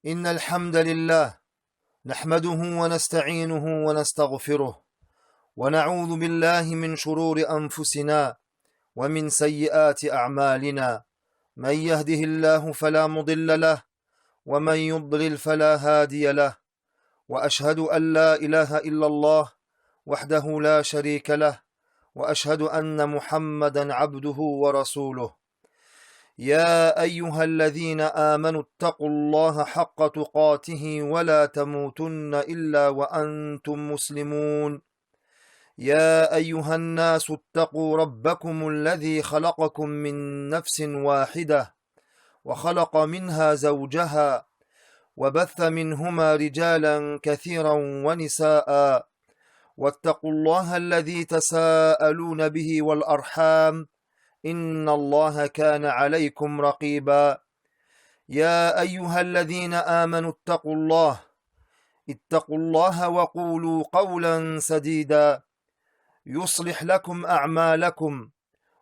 إن الحمد لله نحمده ونستعينه ونستغفره ونعوذ بالله من شرور أنفسنا ومن سيئات أعمالنا. من يهده الله فلا مضل له ومن يضلل فلا هادي له، وأشهد أن لا إله إلا الله وحده لا شريك له، وأشهد أن محمدا عبده ورسوله. يا أيها الذين آمنوا اتقوا الله حق تقاته ولا تموتن إلا وأنتم مسلمون. يا أيها الناس اتقوا ربكم الذي خلقكم من نفس واحدة وخلق منها زوجها وبث منهما رجالا كثيرا ونساء، واتقوا الله الذي تساءلون به والأرحام إن الله كان عليكم رقيبا. يا أيها الذين آمنوا اتقوا الله وقولوا قولا سديدا يصلح لكم أعمالكم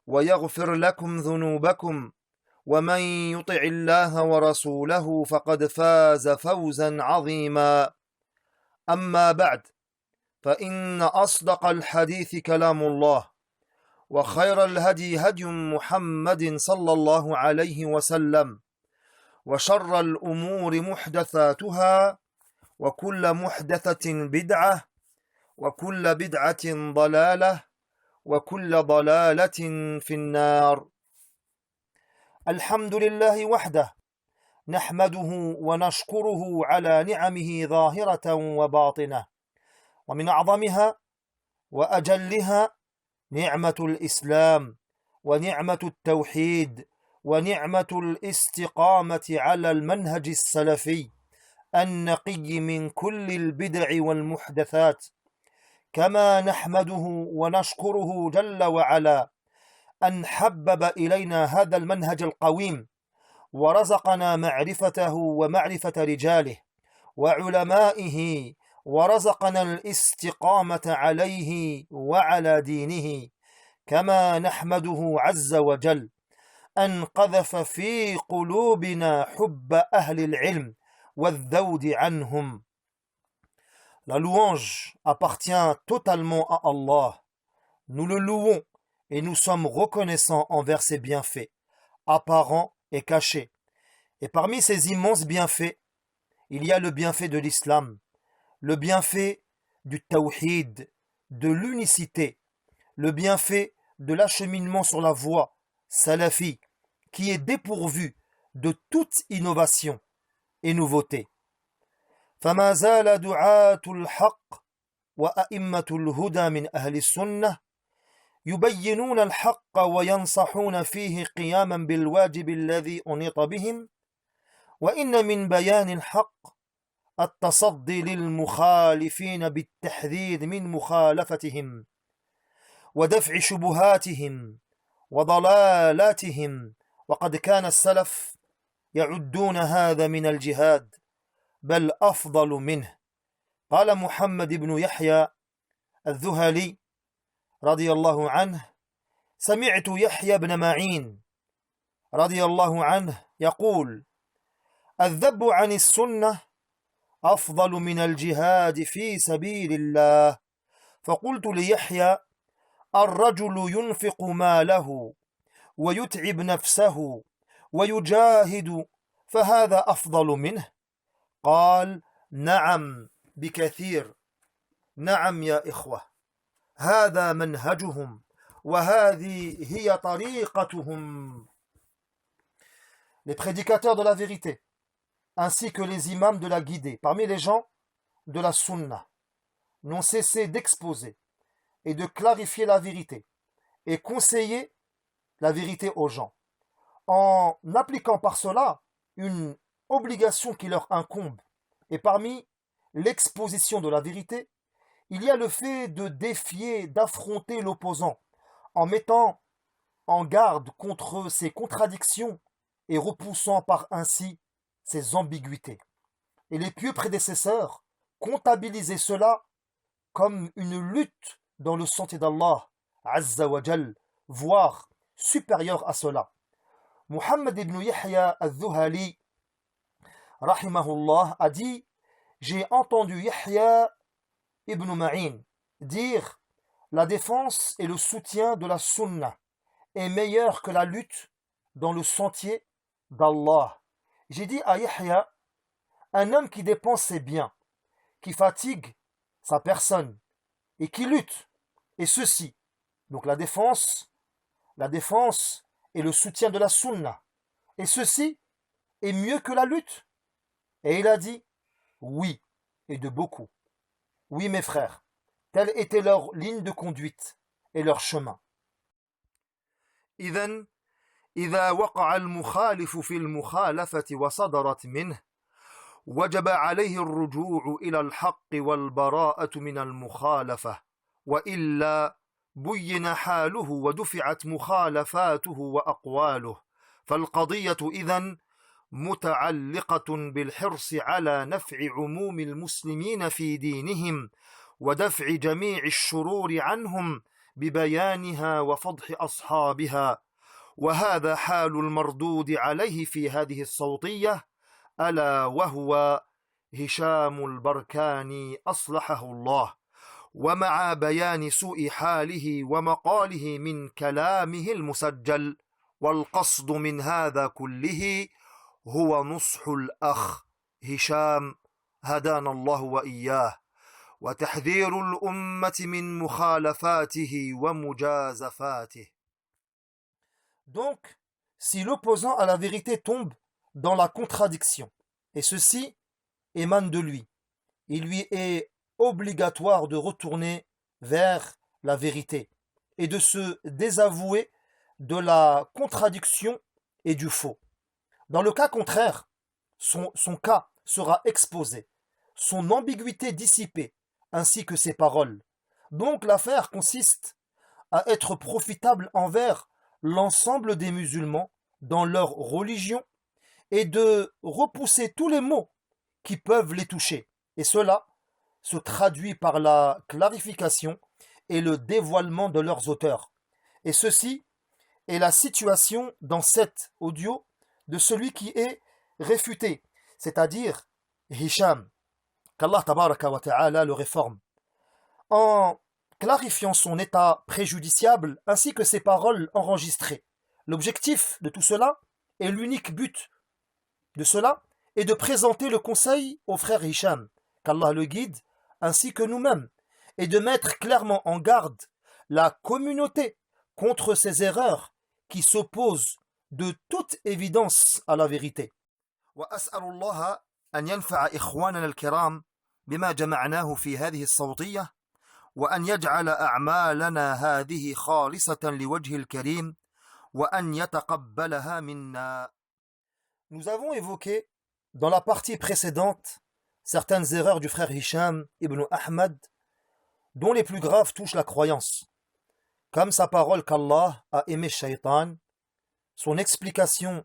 ويغفر لكم ذنوبكم، ومن يطع الله ورسوله فقد فاز فوزا عظيما. أما بعد، فإن أصدق الحديث كلام الله، وخير الهدي هدي محمد صلى الله عليه وسلم، وشر الأمور محدثاتها، وكل محدثة بدعة، وكل بدعة ضلالة، وكل ضلالة في النار. الحمد لله وحده نحمده ونشكره على نعمه ظاهرة وباطنة، ومن أعظمها وأجلها نعمة الإسلام، ونعمة التوحيد، ونعمة الاستقامة على المنهج السلفي النقي من كل البدع والمحدثات. كما نحمده ونشكره جل وعلا أن حبب إلينا هذا المنهج القويم، ورزقنا معرفته ومعرفة رجاله وعلمائه، ورزقنا الاستقامة عليه وعلى دينه. كما نحمده عز وجل أن قذف في قلوبنا حب أهل العلم والذود عنهم. La louange appartient totalement à Allah. Nous le louons et nous sommes reconnaissants envers ses bienfaits, apparents et cachés. Et parmi ces immenses bienfaits, il y a le bienfait de l'islam, le bienfait du tawhid, de l'unicité, le bienfait de l'acheminement sur la voie salafi, qui est dépourvu de toute innovation et nouveauté. فما زال دعاة الحق وأئمة الهدى من أهل السنة يبينون الحق وينصحون فيه قياما بالواجب الذي أنيط بهم، وإن من بيان الحق التصدي للمخالفين بالتحذير من مخالفتهم ودفع شبهاتهم وضلالاتهم، وقد كان السلف يعدون هذا من الجهاد بل أفضل منه. قال محمد بن يحيى الذهلي رضي الله عنه: سمعت يحيى بن معين رضي الله عنه يقول: الذب عن السنة أفضل من الجهاد في سبيل الله. فقلت ليحيى: الرجل ينفق ماله ويتعب نفسه ويجاهد فهذا أفضل منه؟ قال: نعم بكثير. نعم يا إخوة، هذا منهجهم وهذه هي طريقتهم. Les prédicateurs de la vérité ainsi que les imams de la guidée parmi les gens de la sunna n'ont cessé d'exposer et de clarifier la vérité et conseiller la vérité aux gens, en appliquant par cela une obligation qui leur incombe. Et parmi l'exposition de la vérité, il y a le fait de défier, d'affronter l'opposant, en mettant en garde contre ses contradictions et repoussant par ainsi ses ambiguïtés. Et les pieux prédécesseurs comptabilisaient cela comme une lutte dans le sentier d'Allah Azza wa Jal, voire supérieure à cela. Muhammad ibn Yahya al-Dhuhali rahimahullah, a dit: j'ai entendu Yahya ibn Ma'in dire: la défense et le soutien de la sunna est meilleur que la lutte dans le sentier d'Allah. J'ai dit à Yahya: un homme qui dépense ses biens, qui fatigue sa personne et qui lutte, et ceci, donc la défense et le soutien de la sunna, et ceci est mieux que la lutte. Et il a dit: oui, et de beaucoup. Oui, mes frères, telle était leur ligne de conduite et leur chemin. إذن إذا وقع المخالف في المخالفة وصدرت منه وجب عليه الرجوع إلى الحق والبراءة من المخالفة، وإلا بين حاله ودفعت مخالفاته وأقواله، فالقضية إذن متعلقة بالحرص على نفع عموم المسلمين في دينهم ودفع جميع الشرور عنهم ببيانها وفضح أصحابها، وهذا حال المردود عليه في هذه الصوتية، ألا وهو هشام البركاني أصلحه الله، ومع بيان سوء حاله ومقاله من كلامه المسجل، والقصد من هذا كله هو نصح الأخ هشام هدانا الله وإياه، وتحذير الأمة من مخالفاته ومجازفاته. Donc, si l'opposant à la vérité tombe dans la contradiction, et ceci émane de lui, il lui est obligatoire de retourner vers la vérité et de se désavouer de la contradiction et du faux. Dans le cas contraire, son cas sera exposé, son ambiguïté dissipée, ainsi que ses paroles. Donc l'affaire consiste à être profitable envers l'ensemble des musulmans dans leur religion et de repousser tous les maux qui peuvent les toucher. Et cela se traduit par la clarification et le dévoilement de leurs auteurs. Et ceci est la situation dans cet audio de celui qui est réfuté, c'est-à-dire Hisham, qu'Allah tabaraka wa ta'ala le réforme, en clarifiant son état préjudiciable ainsi que ses paroles enregistrées. L'objectif de tout cela et l'unique but de cela est de présenter le conseil au frère Hisham, qu'Allah le guide, ainsi que nous-mêmes, et de mettre clairement en garde la communauté contre ces erreurs qui s'opposent de toute évidence à la vérité. وأسأل الله أن ينفع إخواننا الكرام بما جمعناه في هذه الصوتية، وأن يجعل أعمالنا هذه خالصة لوجه الكريم، وأن يتقبلها منا. Nous avons évoqué dans la partie précédente certaines erreurs du frère Hisham ibn Ahmad, dont les plus graves touchent la croyance, comme sa parole qu'Allah a aimé Shaitan, son explication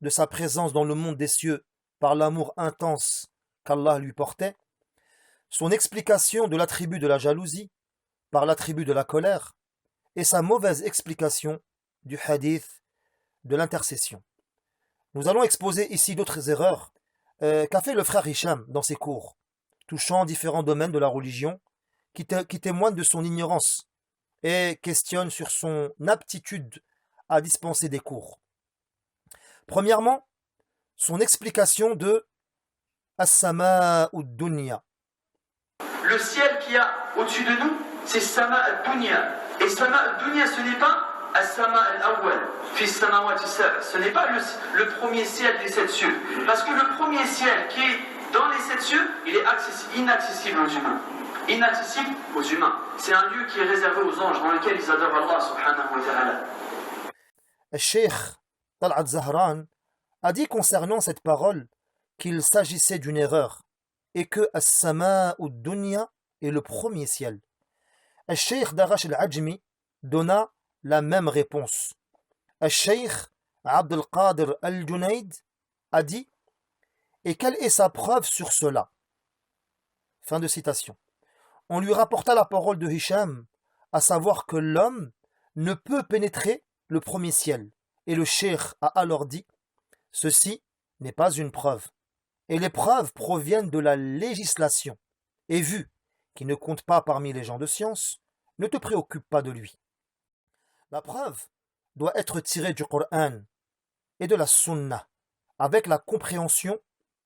de sa présence dans le monde des cieux par l'amour intense qu'Allah lui portait, son explication de l'attribut de la jalousie par l'attribut de la colère, et sa mauvaise explication du hadith de l'intercession. Nous allons exposer ici d'autres erreurs qu'a fait le frère Hisham dans ses cours, touchant différents domaines de la religion, qui témoignent de son ignorance et questionnent sur son aptitude à dispenser des cours. Premièrement, son explication de As-Sama'u Dunya. Le ciel qu'il y a au-dessus de nous, c'est Sama al-Dunya. Et Sama al-Dunya, ce n'est pas As-Sama al-Awwal, fi samawati sab'. Ce n'est pas le premier ciel des 7 cieux. Parce que le premier ciel qui est dans les 7 cieux, il est inaccessible aux humains. Inaccessible aux humains. C'est un lieu qui est réservé aux anges, dans lequel ils adorent Allah subhanahu wa ta'ala. Le Cheikh Tal'at Zahran a dit concernant cette parole qu'il s'agissait d'une erreur et que As-Sama'u Dunya est le premier ciel. Le Cheikh Darash al-Ajmi donna la même réponse. Le Cheikh Abdul Qadir al-Junayd a dit: et quelle est sa preuve sur cela? Fin de citation. On lui rapporta la parole de Hisham, à savoir que l'homme ne peut pénétrer le premier ciel. Et le cheikh a alors dit: ceci n'est pas une preuve. et les preuves proviennent de la législation. Et vu qu'il ne compte pas parmi les gens de science, ne te préoccupe pas de lui. La preuve doit être tirée du Coran et de la Sunna, avec la compréhension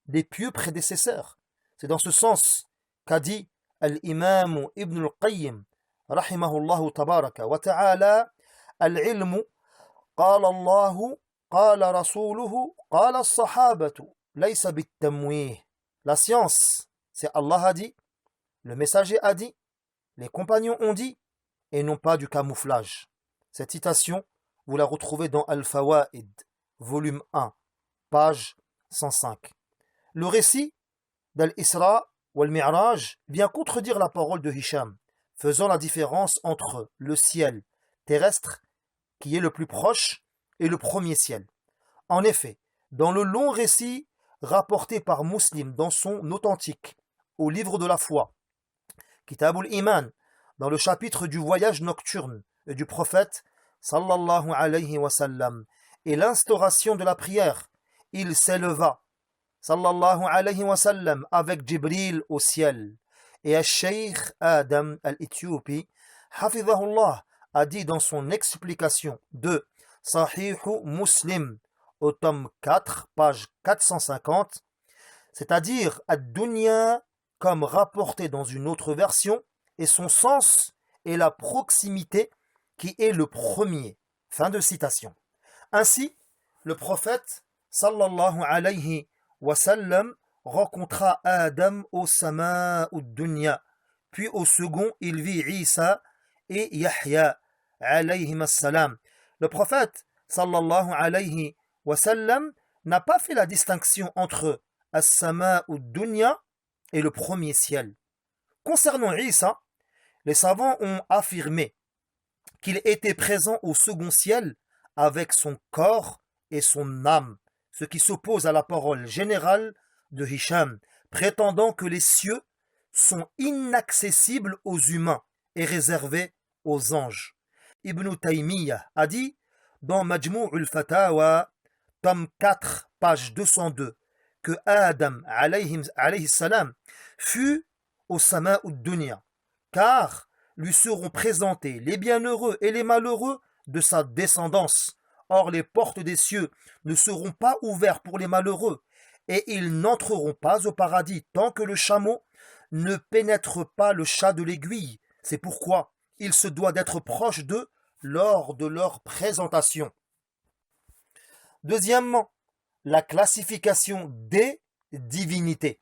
des pieux prédécesseurs. C'est dans ce sens qu'a dit Al-Imam Ibn al-Qayyim, rahimahullahu tabaraka wa ta'ala, Al-ilmu, qala Allahu, qala Rasuluhu, qala as-sahabatu, laysa bit-tamwih. La science, c'est Allah a dit, le messager a dit, les compagnons ont dit, et non pas du camouflage. Cette citation, vous la retrouvez dans Al-Fawaid, volume 1, page 105. Le récit d'Al-Isra ou Al-Mi'raj vient contredire la parole de Hisham, faisant la différence entre le ciel terrestre, qui est le plus proche, et le premier ciel. En effet, dans le long récit rapporté par Muslim dans son authentique, au livre de la foi, Kitab al-Iman, dans le chapitre du voyage nocturne du prophète, sallallahu alayhi wa sallam, et l'instauration de la prière, il s'éleva, sallallahu alayhi wa sallam, avec Jibril au ciel. Et al-Sheikh Adam al-Éthiopi, hafidhahullah, a dit dans son explication de Sahih Muslim, au tome 4, page 450, c'est-à-dire ad-dunya, comme rapporté dans une autre version, et son sens est la proximité qui est le premier. Fin de citation. Ainsi, le prophète, sallallahu alayhi wa sallam, rencontra Adam au sama ud-dunya, puis au second, il vit Isa et Yahya, alayhim as-salam. Le prophète, sallallahu alayhi wa sallam, n'a pas fait la distinction entre as-sama ud-dunya et le premier ciel. Concernant Isa, les savants ont affirmé qu'il était présent au second ciel avec son corps et son âme, ce qui s'oppose à la parole générale de Hisham, prétendant que les cieux sont inaccessibles aux humains et réservés aux anges. Ibn Taymiyyah a dit dans Majmou' al-Fatawa, tome 4, page 202, que Adam alayhi salam fut au sama ud-dunya, car lui seront présentés les bienheureux et les malheureux de sa descendance. Or les portes des cieux ne seront pas ouvertes pour les malheureux, et ils n'entreront pas au paradis tant que le chameau ne pénètre pas le chat de l'aiguille. C'est pourquoi il se doit d'être proche d'eux lors de leur présentation. Deuxièmement, la classification des divinités.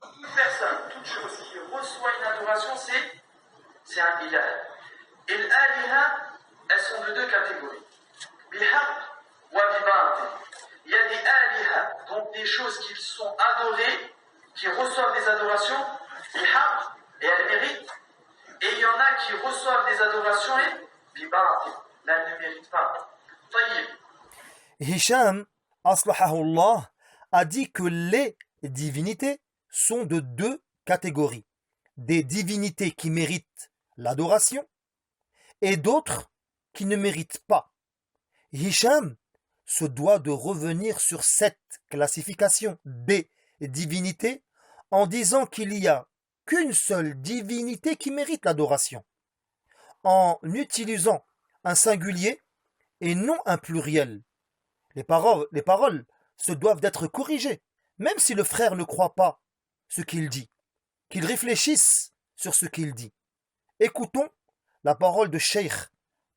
Toute personne, toute chose qui reçoit une adoration, c'est un ilah. Et l'aliha, elles sont de deux catégories. Bihaq wa bibatil. Il y a des aliha, donc des choses qui sont adorées, qui reçoivent des adorations, bihaq, et elles méritent. Et il y en a qui reçoivent des adorations et bibatil, mais elles ne méritent pas. Tayyib. Hisham, aslahahullah, a dit que les divinités sont de deux catégories. Des divinités qui méritent l'adoration et d'autres qui ne méritent pas. Hisham se doit de revenir sur cette classification des divinités en disant qu'il n'y a qu'une seule divinité qui mérite l'adoration, en utilisant un singulier et non un pluriel. Les paroles se doivent d'être corrigées, même si le frère ne croit pas ce qu'il dit, qu'il réfléchisse sur ce qu'il dit. Écoutons la parole de Cheikh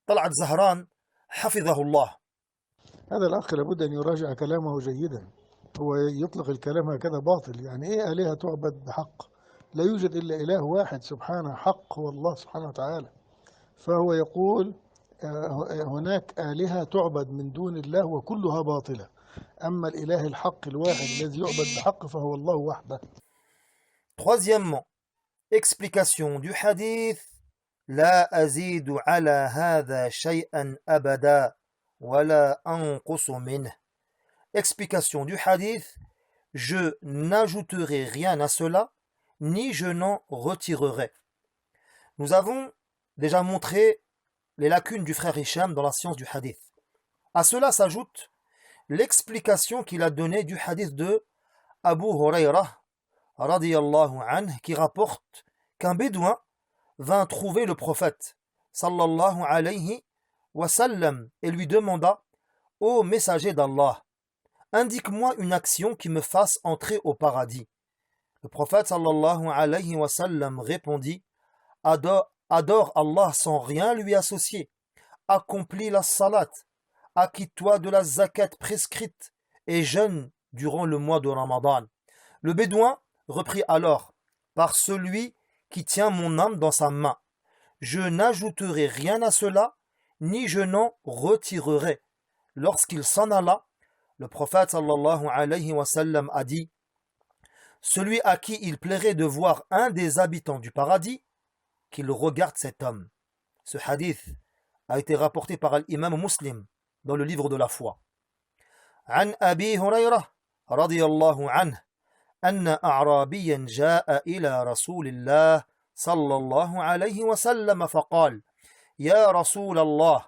Talat Zahran, hafidhahullah. هذا الأخ لابد أن يراجع كلامه جيدا. هو يطلق الكلام هكذا باطل. يعني إيه آلهة تعبد بحق؟ لا يوجد إلا إله واحد سبحانه حق هو الله سبحانه وتعالى. فهو يقول هناك آلهة تعبد من دون الله وكلها باطلة. أما الإله الحق الواحد الذي يعبد بحق فهو الله وحده. Troisièmement, explication du hadith لا أزيد على هذا شيئا أبدا ولا أنقص منه. Explication du hadith, je n'ajouterai rien à cela, ni je n'en retirerai. Nous avons déjà montré les lacunes du frère Hisham dans la science du hadith. À cela s'ajoute l'explication qu'il a donnée du hadith de Abu Hurairah radiyallahu anhu qui rapporte qu'un bédouin vint trouver le prophète sallallahu alayhi wa sallam et lui demanda: Ô messager d'Allah, indique-moi une action qui me fasse entrer au paradis. Le prophète sallallahu alayhi wa sallam répondit: Adore Allah sans rien lui associer, accomplis la salat, acquitte-toi de la zakat prescrite et jeûne durant le mois de Ramadan. Le bédouin reprit alors: Par celui qui tient mon âme dans sa main, je n'ajouterai rien à cela, ni je n'en retirerai. Lorsqu'il s'en alla, le prophète sallallahu alayhi wa sallam a dit: Celui à qui il plairait de voir un des habitants du paradis, qu'il regarde cet homme. Ce hadith a été rapporté par l'imam Muslim dans le livre de la foi. عن أبي هريرة رضي الله عنه أن أعرابيا جاء إلى رسول الله صلى الله عليه وسلم فقال: يا رسول الله،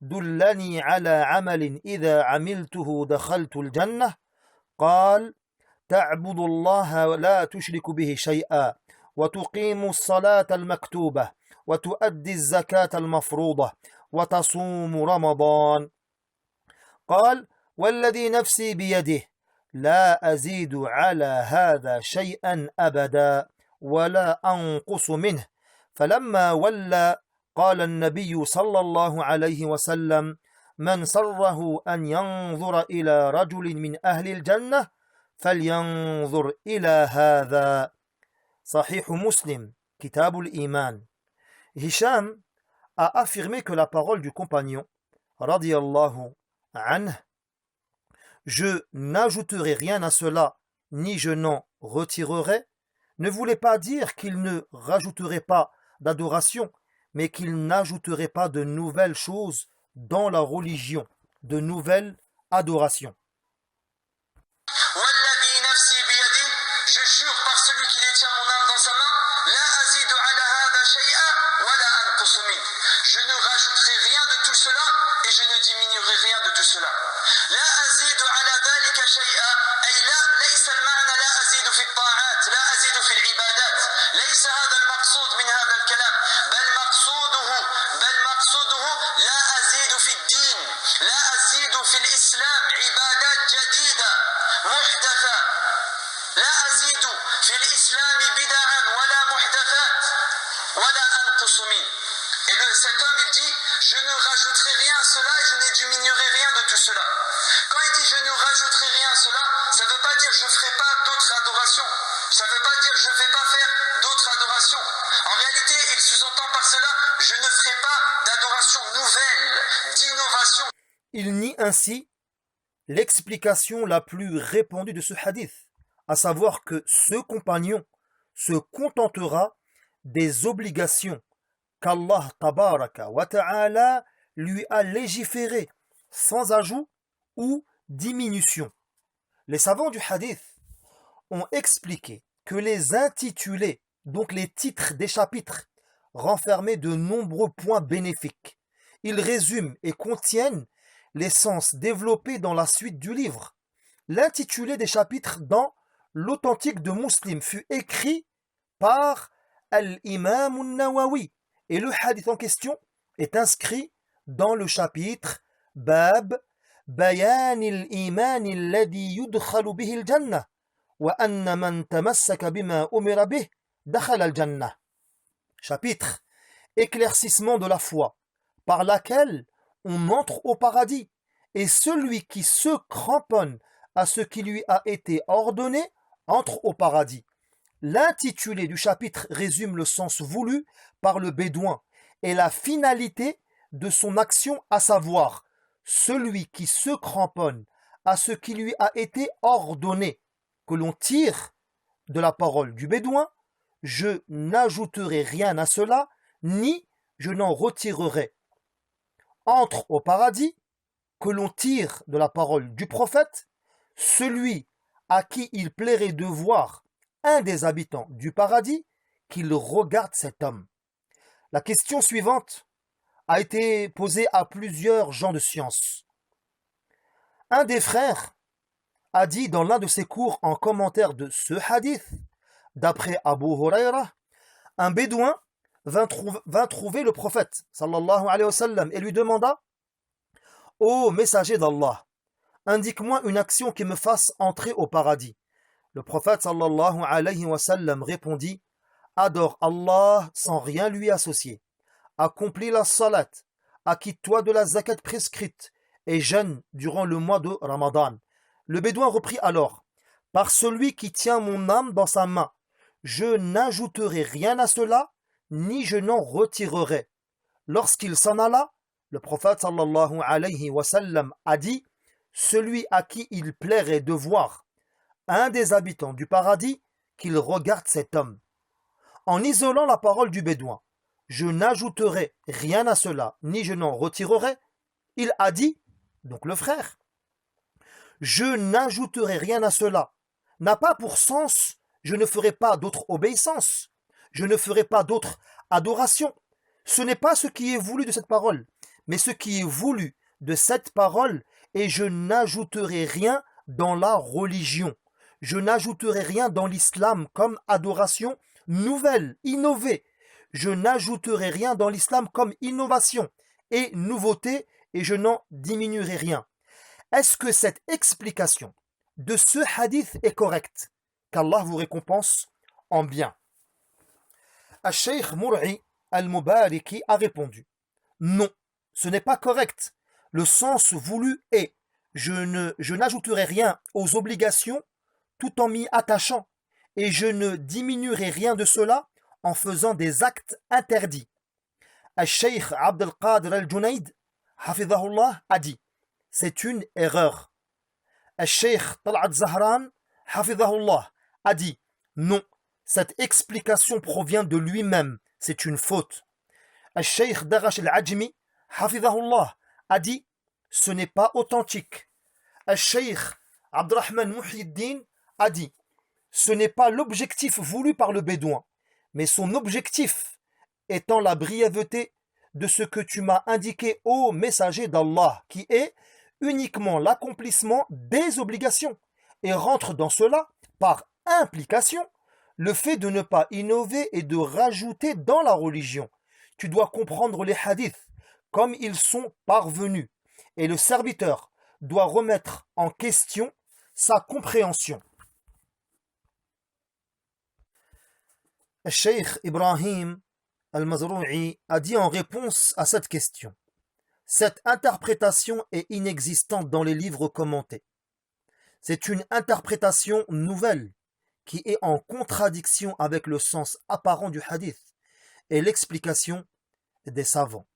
دلني على عمل إذا عملته دخلت الجنة. قال: تعبد الله ولا تشرك به شيئا، وتقيم الصلاة المكتوبة، وتؤدي الزكاة المفروضة، وتصوم رمضان. قال: والذي نفسي بيده لا أزيد على هذا شيئا أبدا ولا أنقص منه. فلما ولى قال النبي صلى الله عليه وسلم: من سره أن ينظر إلى رجل من أهل الجنة فلينظر إلى هذا. Sahih Muslim, Kitab al-Iman. Hisham a affirmé que la parole du compagnon, radiyallahu anhu, je n'ajouterai rien à cela, ni je n'en retirerai, ne voulait pas dire qu'il ne rajouterait pas d'adoration, mais qu'il n'ajouterait pas de nouvelles choses dans la religion, de nouvelles adorations. Cet homme, il dit: je ne rajouterai rien à cela et je ne diminuerai rien de tout cela. Quand il dit je ne rajouterai rien à cela, ça ne veut pas dire je ne ferai pas d'autres adorations. Ça ne veut pas dire je ne vais pas faire d'autres adorations. En réalité, il sous-entend par cela: je ne ferai pas d'adoration nouvelle, d'innovation. Il nie ainsi l'explication la plus répandue de ce hadith, à savoir que ce compagnon se contentera des obligations qu'Allah tabaraka wa ta'ala lui a légiférées, sans ajout ou diminution. Les savants du hadith ont expliqué que les intitulés, donc les titres des chapitres, renfermaient de nombreux points bénéfiques. Ils résument et contiennent l'essence développée dans la suite du livre. L'intitulé des chapitres dans l'authentique de Muslim fut écrit par Al-Imam al-Nawawi, et le hadith en question est inscrit dans le chapitre Bab Bayan al-Iman alladhi yudkhalu bihi al-Jannah wa anna man tamassaka bima umira bih dakhala al-Jannah. Chapitre Éclaircissement de la foi, par laquelle on entre au paradis, et celui qui se cramponne à ce qui lui a été ordonné entre au paradis. L'intitulé du chapitre résume le sens voulu par le bédouin et la finalité de son action, à savoir celui qui se cramponne à ce qui lui a été ordonné, que l'on tire de la parole du bédouin: je n'ajouterai rien à cela, ni je n'en retirerai. Entre au paradis, que l'on tire de la parole du prophète: celui à qui il plairait de voir un des habitants du paradis, qu'il regarde cet homme. La question suivante a été posée à plusieurs gens de science. Un des frères a dit dans l'un de ses cours en commentaire de ce hadith, d'après Abu Huraira, un bédouin vint trouver le prophète sallallahu alayhi wa sallam et lui demanda: Ô messager d'Allah, indique-moi une action qui me fasse entrer au paradis. Le prophète sallallahu alayhi wa sallam répondit: Adore Allah sans rien lui associer, accomplis la salat, acquitte-toi de la zakat prescrite et jeûne durant le mois de Ramadan. Le bédouin reprit alors: Par celui qui tient mon âme dans sa main, je n'ajouterai rien à cela, ni je n'en retirerai. Lorsqu'il s'en alla, le prophète sallallahu alayhi wa sallam a dit: Celui à qui il plairait de voir un des habitants du paradis, qu'il regarde cet homme. En isolant la parole du bédouin, je n'ajouterai rien à cela, ni je n'en retirerai, il a dit, donc le frère, je n'ajouterai rien à cela, n'a pas pour sens, je ne ferai pas d'autre obéissance, je ne ferai pas d'autre adoration. Ce n'est pas ce qui est voulu de cette parole, mais ce qui est voulu de cette parole, et je n'ajouterai rien dans la religion. Je n'ajouterai rien dans l'islam comme adoration nouvelle, innovée. Je n'ajouterai rien dans l'islam comme innovation et nouveauté, et je n'en diminuerai rien. Est-ce que cette explication de ce hadith est correcte? Qu'Allah vous récompense en bien. Al-Sheikh Mur'i al-Mubariki a répondu: non, ce n'est pas correct. Le sens voulu est: je n'ajouterai rien aux obligations tout en m'y attachant, et je ne diminuerai rien de cela en faisant des actes interdits. Al-Sheikh Abd al-Qadir al-Junayd, hafidhahullah, a dit: c'est une erreur. Al-Sheikh Tal'at Zahran, hafidhahullah, a dit: non, cette explication provient de lui-même, c'est une faute. Al-Sheikh Darash al-Ajmi, hafidhahullah, a dit: ce n'est pas authentique. Al-Sheikh Abdurrahman Muhyiddin a dit: ce n'est pas l'objectif voulu par le bédouin, mais son objectif étant la brièveté de ce que tu m'as indiqué, ô messager d'Allah, qui est uniquement l'accomplissement des obligations, et rentre dans cela, par implication, le fait de ne pas innover et de rajouter dans la religion. Tu dois comprendre les hadiths comme ils sont parvenus, et le serviteur doit remettre en question sa compréhension. Cheikh Ibrahim al-Mazrou'i a dit en réponse à cette question: cette interprétation est inexistante dans les livres commentés. C'est une interprétation nouvelle qui est en contradiction avec le sens apparent du hadith et l'explication des savants.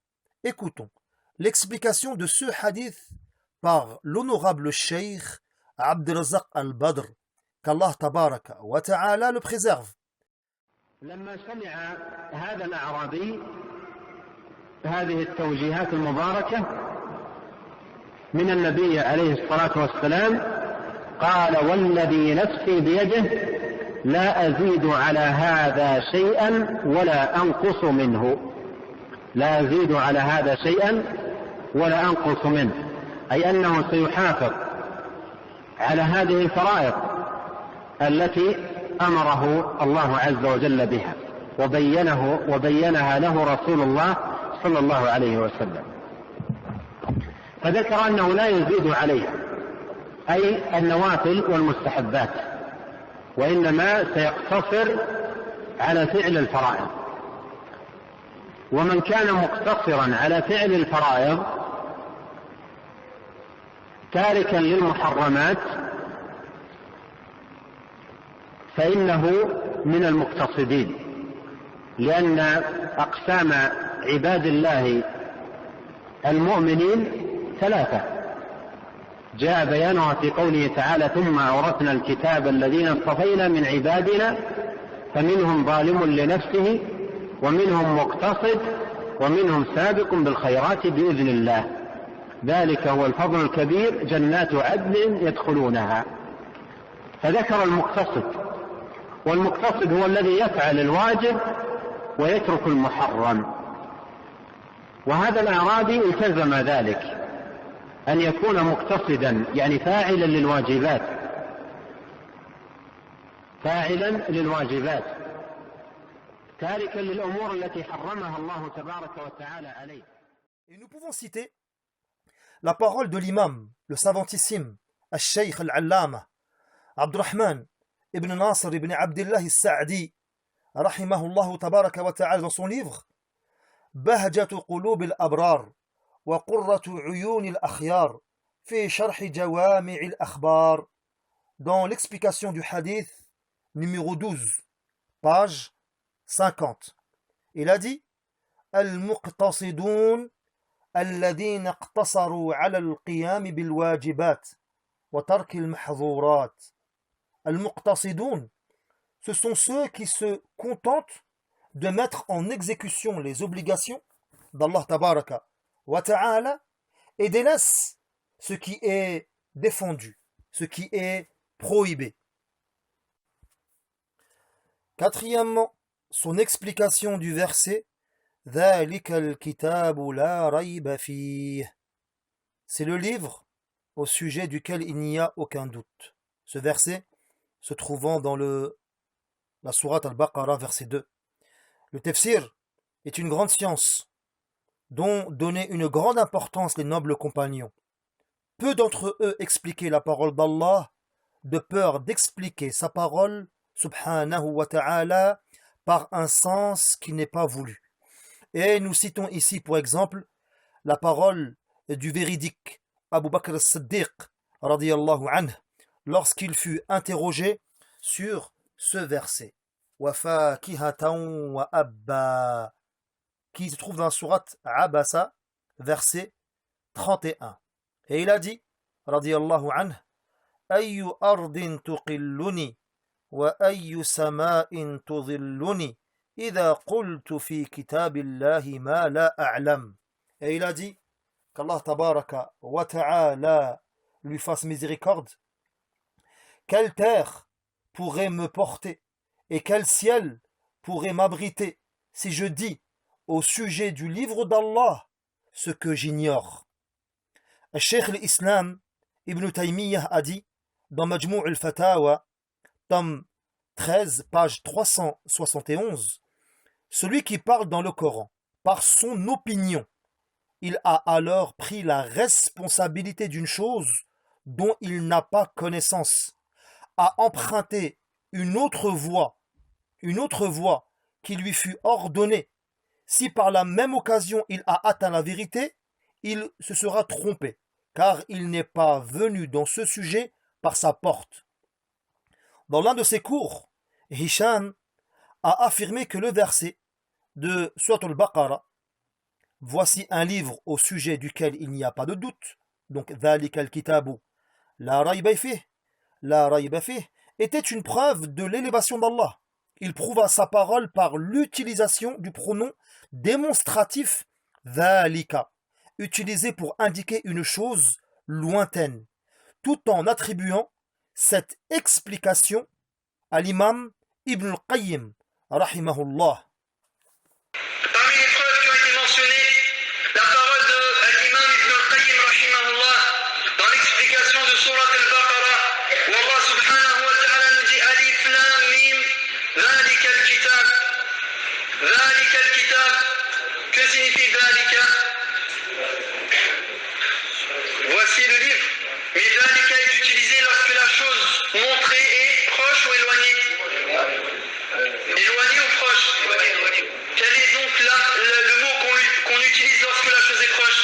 Écoutons l'explication de ce hadith par l'honorable Cheikh Abdelrazak al-Badr, qu'Allah tabaraka wa ta'ala le préserve. لما سمع هذا الأعرابي هذه التوجيهات المباركة من النبي عليه الصلاة والسلام قال: والذي نفسي بيده لا أزيد على هذا شيئا ولا أنقص منه. لا أزيد على هذا شيئا ولا أنقص منه، أي أنه سيحافظ على هذه الفرائض التي أمره الله عز وجل بها وبينها له رسول الله صلى الله عليه وسلم. فذكر أنه لا يزيد عليها، أي النوافل والمستحبات، وإنما سيقتصر على فعل الفرائض. ومن كان مقتصرا على فعل الفرائض تاركا للمحرمات فإنه من المقتصدين، لأن أقسام عباد الله المؤمنين ثلاثة جاء بيانها في قوله تعالى: ثم أورثنا الكتاب الذين اصطفينا من عبادنا فمنهم ظالم لنفسه ومنهم مقتصد ومنهم سابق بالخيرات بإذن الله ذلك هو الفضل الكبير جنات عدن يدخلونها. فذكر المقتصد، والمقتصد هو الذي يفعل الواجب ويترك المحرم. وهذا الأعرابي التزم ذلك، أن يكون مقتصدا يعني فاعلا للواجبات فاعلا للواجبات تاركا للأمور التي حرمها الله تبارك وتعالى عليه. Et nous pouvons citer la parole de l'imam, le savantissime, al-Shaykh al-Allama, Abdurrahman ibn Nasr ibn Abdullah al-Sa'di, rahimahullah tabaraka wa ta'ala, dans son livre Bahjatu qulub al-abrar wa qurratu uyun al-akhyar fi sharh jawami' al-akhbar, dans l'explication du hadith numéro 12, page 50. Il a dit Al-muqtasidun الذين اقتصروا على القيام بالواجبات وترك المحظورات. المقتصدون, ce sont ceux qui se contentent de mettre en exécution les obligations d'Allah tabaraka wa ta'ala et délaissent ce qui est défendu, ce qui est prohibé. Quatrièmement, son explication du verset ذلك الكتاب لا ريب فيه. C'est le livre au sujet duquel il n'y a aucun doute. Ce verset se trouvant dans la sourate Al-Baqarah, verset 2. Le tafsir est une grande science dont donnaient une grande importance les nobles compagnons. Peu d'entre eux expliquaient la parole d'Allah de peur d'expliquer sa parole, subhanahu wa ta'ala, par un sens qui n'est pas voulu. Et nous citons ici, pour exemple, la parole du véridique Abu Bakr as-Siddiq, radiyallahu anhu, lorsqu'il fut interrogé sur ce verset. Wa fakihatan wa abba, qui se trouve dans la sourate Abasa, verset 31. Et il a dit, radiyallahu anhu, ayyu ardin tuqilluni wa ayyu sama'in tudhilluni إذا قلت في كتاب الله ما لا أعلم. Et il a dit qu'Allah tabaraka wa ta'ala lui fasse miséricorde. Quelle terre pourrait me porter et quel ciel pourrait m'abriter si je dis au sujet du livre d'Allah ce que j'ignore. Cheikh l'Islam Ibn Taymiyyah a dit dans Majmou' al-Fatawa, tome 13, page 371, celui qui parle dans le Coran, par son opinion, il a alors pris la responsabilité d'une chose dont il n'a pas connaissance, a emprunté une autre voie qui lui fut ordonnée. Si par la même occasion il a atteint la vérité, il se sera trompé, car il n'est pas venu dans ce sujet par sa porte. Dans l'un de ses cours, Hisham a affirmé que le verset de Surat al-Baqarah, voici un livre au sujet duquel il n'y a pas de doute, donc ذلك الكتاب لا ريب فيه, était une preuve de l'élévation d'Allah. Il prouva sa parole par l'utilisation du pronom démonstratif ذلك, utilisé pour indiquer une chose lointaine, tout en attribuant cette explication à l'imam Ibn al-Qayyim, rahimahullah. Parmi les preuves qui ont été mentionnées, la parole de l'imam Ibn al-Qayyim, rahimahullah, dans l'explication de Surat al-Baqarah, où Allah subhanahu wa ta'ala nous dit Alif Lam Mim, Dhalika al-Kitab. Dhalika al-Kitab. Que signifie Dhalika? Voici le livre. Mais Dhalika est utilisé lorsque la chose montrée est proche ou éloignée. Éloignée ou proche? Quel est donc le mot qu'on utilise lorsque la chose est proche?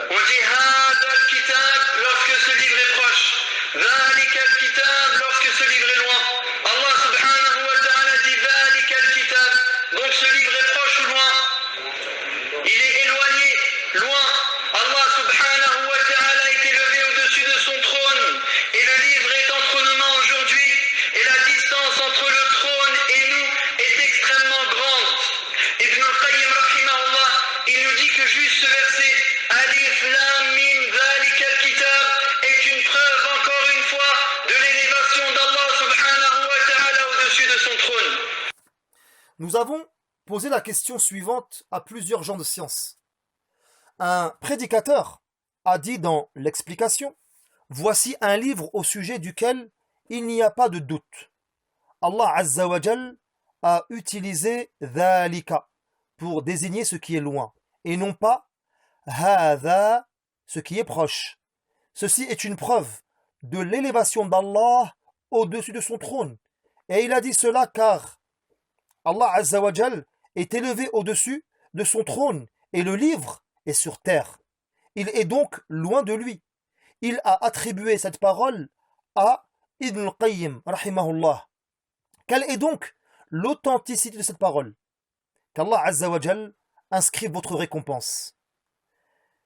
On dit Hada al-Kitab lorsque ce livre est proche. Dhalika al-Kitab lorsque ce livre est loin. Allah subhanahu wa ta'ala dit Dhalika al-Kitab. Donc ce livre est proche ou loin? Il est éloigné, loin. Allah subhanahu wa ta'ala est élevé au-dessus de son trône. Et le livre est entre nos mains aujourd'hui. Et la distance entre le trône et nous est extrêmement grande. Ibn al-Qayyim rahimahullah, il nous dit que juste ce verset Alif Lam Mim Dhalika al-Kitab est une preuve encore une fois de l'élévation d'Allah subhanahu wa ta'ala au-dessus de son trône. Nous avons posé la question suivante à plusieurs gens de science. Un prédicateur a dit dans l'explication, voici un livre au sujet duquel il n'y a pas de doute. Allah Azza wa Jal a utilisé dhalika pour désigner ce qui est loin, et non pas hadha, ce qui est proche. Ceci est une preuve de l'élévation d'Allah au-dessus de son trône. Et il a dit cela car Allah Azza wa Jal est élevé au-dessus de son trône et le livre est sur terre. Il est donc loin de lui. Il a attribué cette parole à Ibn al-Qayyim, rahimahullah. Quelle est donc l'authenticité de cette parole? Qu'Allah Azza wa Jal inscrive votre récompense.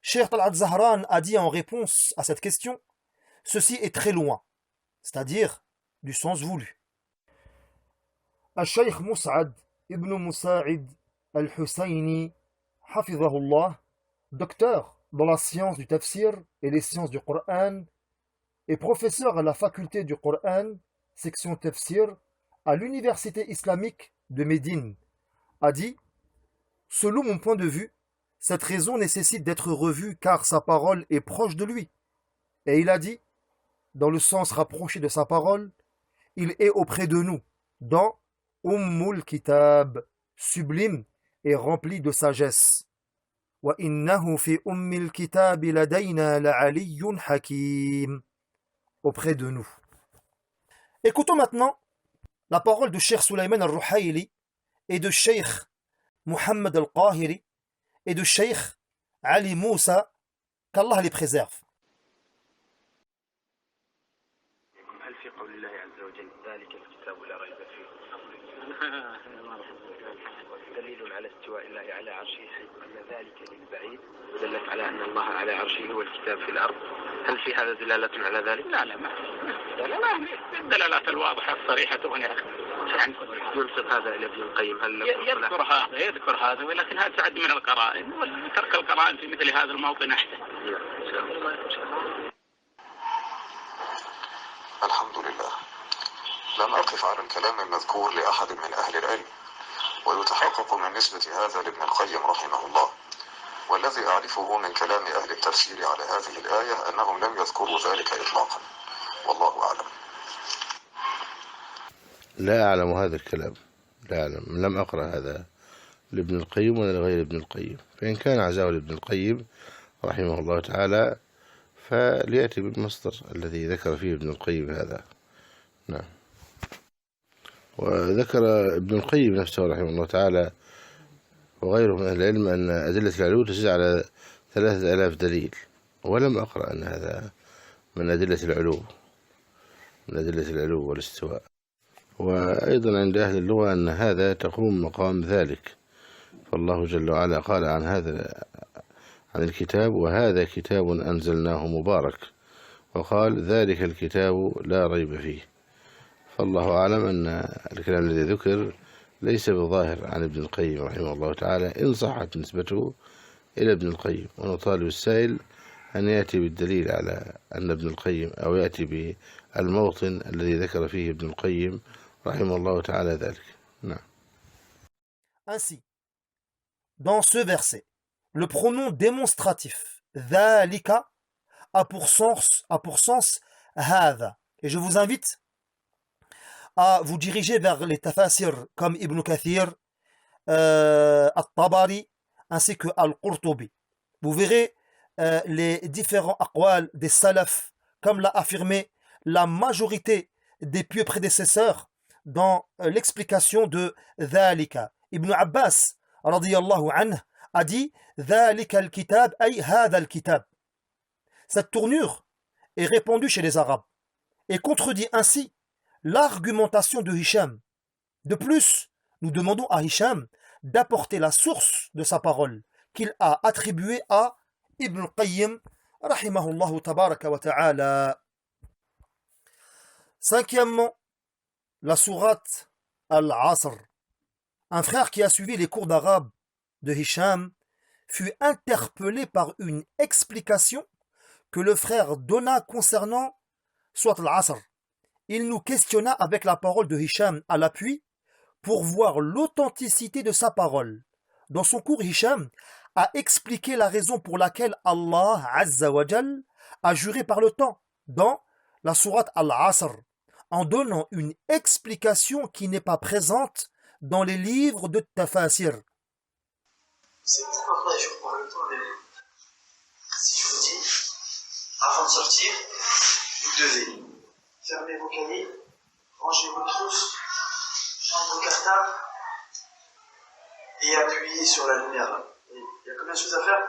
Cheikh Talat Zahran a dit en réponse à cette question, ceci est très loin, c'est-à-dire du sens voulu. Al-Shaykh Mus'ad ibn Musa'id al-Husayni, hafizahullah, docteur dans la science du tafsir et les sciences du Coran, et professeur à la faculté du Coran, section tafsir, à l'université islamique de Médine, a dit, selon mon point de vue, cette raison nécessite d'être revue car sa parole est proche de lui. Et il a dit, dans le sens rapproché de sa parole, il est auprès de nous, dans Ummul Kitab, sublime et rempli de sagesse. Wa innahu fi Ummil Kitab ladayna la'aliyyun hakim. Auprès de nous. Écoutons maintenant la parole de Cheikh Sulayman al-Ruhayli et de Cheikh Muhammad al-Qahiri et de Cheikh Ali Moussa, qu'Allah les préserve. هل في قول الله عز وجل ذلك الكتاب لا ريب فيه دليل على استواء الله على عرشه حيث أن ذلك للبعيد دلت على أن الله على عرشه والكتاب في الأرض هل في هذا دلالة على ذلك؟ لا ما الدلالات الواضحة الصريحة هنا يعني ينسب هذا إلى ابن القيم هل يذكر هذا ولكن هذا تعد من القرائن وترك القرائن في مثل هذا الموطن أحسن. الحمد لله. لم أقف على الكلام المذكور لأحد من أهل العلم، ويتحقق من نسبة هذا لابن القيم رحمه الله، والذي أعرفه من كلام أهل التفسير على هذه الآية أنهم لم يذكروا ذلك إطلاقا، والله أعلم. لا أعلم هذا الكلام، لا أعلم، لم أقرأ هذا لابن القيم ولا لغير ابن القيم، فإن كان عزاه لابن القيم رحمه الله تعالى فليأتي بالمصدر الذي ذكر فيه ابن القيم هذا. نعم. وذكر ابن القيم نفسه رحمه الله تعالى وغيره من أهل العلم أن أدلة العلو تزيد على 3000 دليل، ولم أقرأ أن هذا من أدلة العلو، من أدلة العلو والاستواء. وأيضا عند أهل اللغة أن هذا تقوم مقام ذلك، فالله جل وعلا قال عن هذا عن الكتاب وهذا كتاب أنزلناه مبارك، وقال ذلك الكتاب لا ريب فيه. فالله أعلم أن الكلام الذي ذكر ليس بظاهر عن ابن القيم رحمه الله تعالى إن صحت نسبته إلى ابن القيم، ونطالب السائل أن يأتي بالدليل على أن ابن القيم أو يأتي بالموطن الذي ذكر فيه ابن القيم رحمه الله تعالى ذلك. نعم. Ainsi, dans ce verset, le pronom démonstratif dhalika a pour sens hadha. Et je vous invite à vous diriger vers les tafasir comme Ibn Kathir, At-Tabari ainsi que Al-Qurtubi. Vous verrez les différents aqwal des salaf, comme l'a affirmé la majorité des pieux prédécesseurs dans l'explication de dhalika. Ibn Abbas radiyallahu anhu a dit dhalika al-kitab ay hadha al-kitab. Cette tournure est répandue chez les Arabes et contredit ainsi l'argumentation de Hisham. De plus, nous demandons à Hisham d'apporter la source de sa parole qu'il a attribuée à Ibn al-Qayyim rahimahullahu tabaraka wa ta'ala. Cinquièmement, la sourate Al-Asr. Un frère qui a suivi les cours d'arabe de Hisham fut interpellé par une explication que le frère donna concernant Surat Al-Asr. Il nous questionna avec la parole de Hisham à l'appui pour voir l'authenticité de sa parole. Dans son cours, Hisham a expliqué la raison pour laquelle Allah Azza wa Jal a juré par le temps dans la sourate Al-Asr en donnant une explication qui n'est pas présente dans les livres de tafasir. C'est pourquoi Allah joue par le temps avec vous. Si je vous dis, avant de sortir, vous devez fermer vos cahiers, ranger vos trousses, changer vos cartables et appuyer sur la lumière. Il y a combien de choses à faire?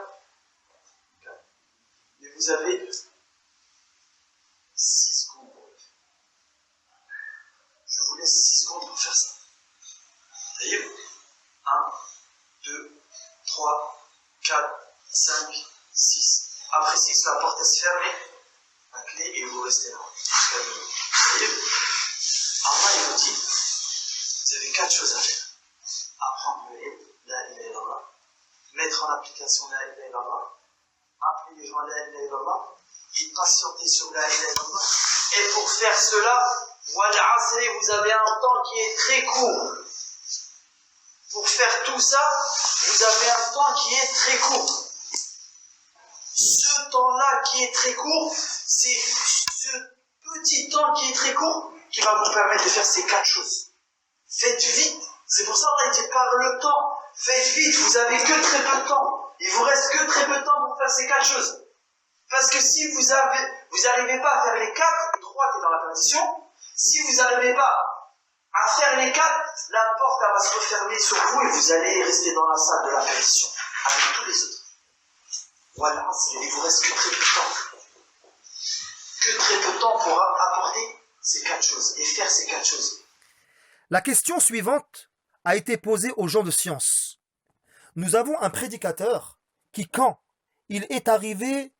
Mais vous avez 6 secondes pour le faire. Je vous laisse 6 secondes pour faire ça. Voyez-vous? 1, 2, 3, 4, 5, 6. Après 6, la porte se ferme, la clé et vous restez là. Voyez-vous? Allah il vous dit, vous avez 4 choses à faire. Apprendre la ilaha illallah, mettre en application la ilaha illallah, appeler les gens à la ilaha illallah, et patienter sur la ilaha illallah. Et pour faire cela, vous avez un temps qui est très court. Pour faire tout ça, vous avez un temps qui est très court. Ce temps-là qui est très court, c'est ce petit temps qui est très court qui va vous permettre de faire ces 4 choses. Faites vite. C'est pour ça qu'on dit par le temps. Faites vite, vous avez que très peu de temps. Il vous reste que très peu de temps pour faire ces 4 choses. Parce que si vous n'arrivez pas à faire les 4, le 3 est dans la perdition. Si vous n'arrivez pas à faire les 4, la porte elle va se refermer sur vous et vous allez rester dans la salle de la perdition avec tous les autres. Voilà, il vous reste que très peu de temps. Que très peu de temps pour apporter ces 4 choses et faire ces 4 choses. La question suivante a été posée aux gens de science. Nous avons un prédicateur qui, quand il est arrivé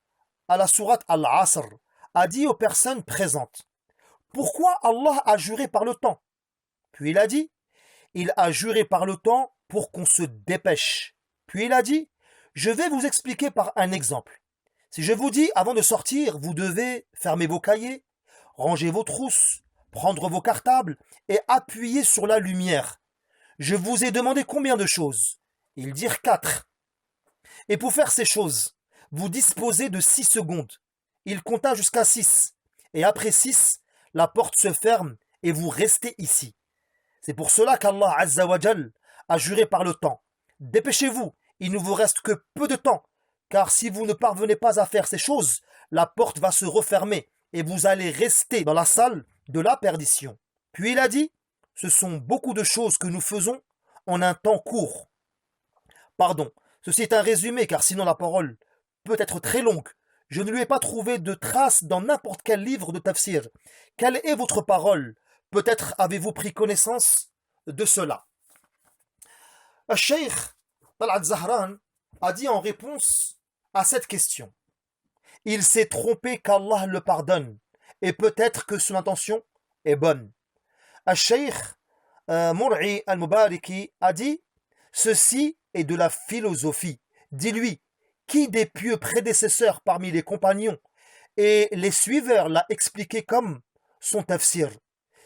à la sourate Al-Asr, a dit aux personnes présentes: pourquoi Allah a juré par le temps? Puis il a dit: il a juré par le temps pour qu'on se dépêche. Puis il a dit: je vais vous expliquer par un exemple. Si je vous dis, avant de sortir, vous devez fermer vos cahiers, ranger vos trousses, prendre vos cartables et appuyer sur la lumière. Je vous ai demandé combien de choses? Ils dirent 4. Et pour faire ces choses, vous disposez de 6 secondes. Il compta jusqu'à 6. Et après 6, la porte se ferme et vous restez ici. C'est pour cela qu'Allah Azza wa Jal a juré par le temps. Dépêchez-vous, il ne vous reste que peu de temps, car si vous ne parvenez pas à faire ces choses, la porte va se refermer et vous allez rester dans la salle de la perdition. Puis il a dit: ce sont beaucoup de choses que nous faisons en un temps court. Pardon, ceci est un résumé, car sinon la parole peut être très longue. Je ne lui ai pas trouvé de trace dans n'importe quel livre de tafsir. Quelle est votre parole? Peut-être avez-vous pris connaissance de cela. Le Cheikh Talat Zahran a dit en réponse à cette question: il s'est trompé, qu'Allah le pardonne, et peut-être que son intention est bonne. Le Cheikh Mur'i al-Mubariki a dit: ceci est de la philosophie. Dis-lui, qui des pieux prédécesseurs parmi les compagnons et les suiveurs l'a expliqué comme son tafsir?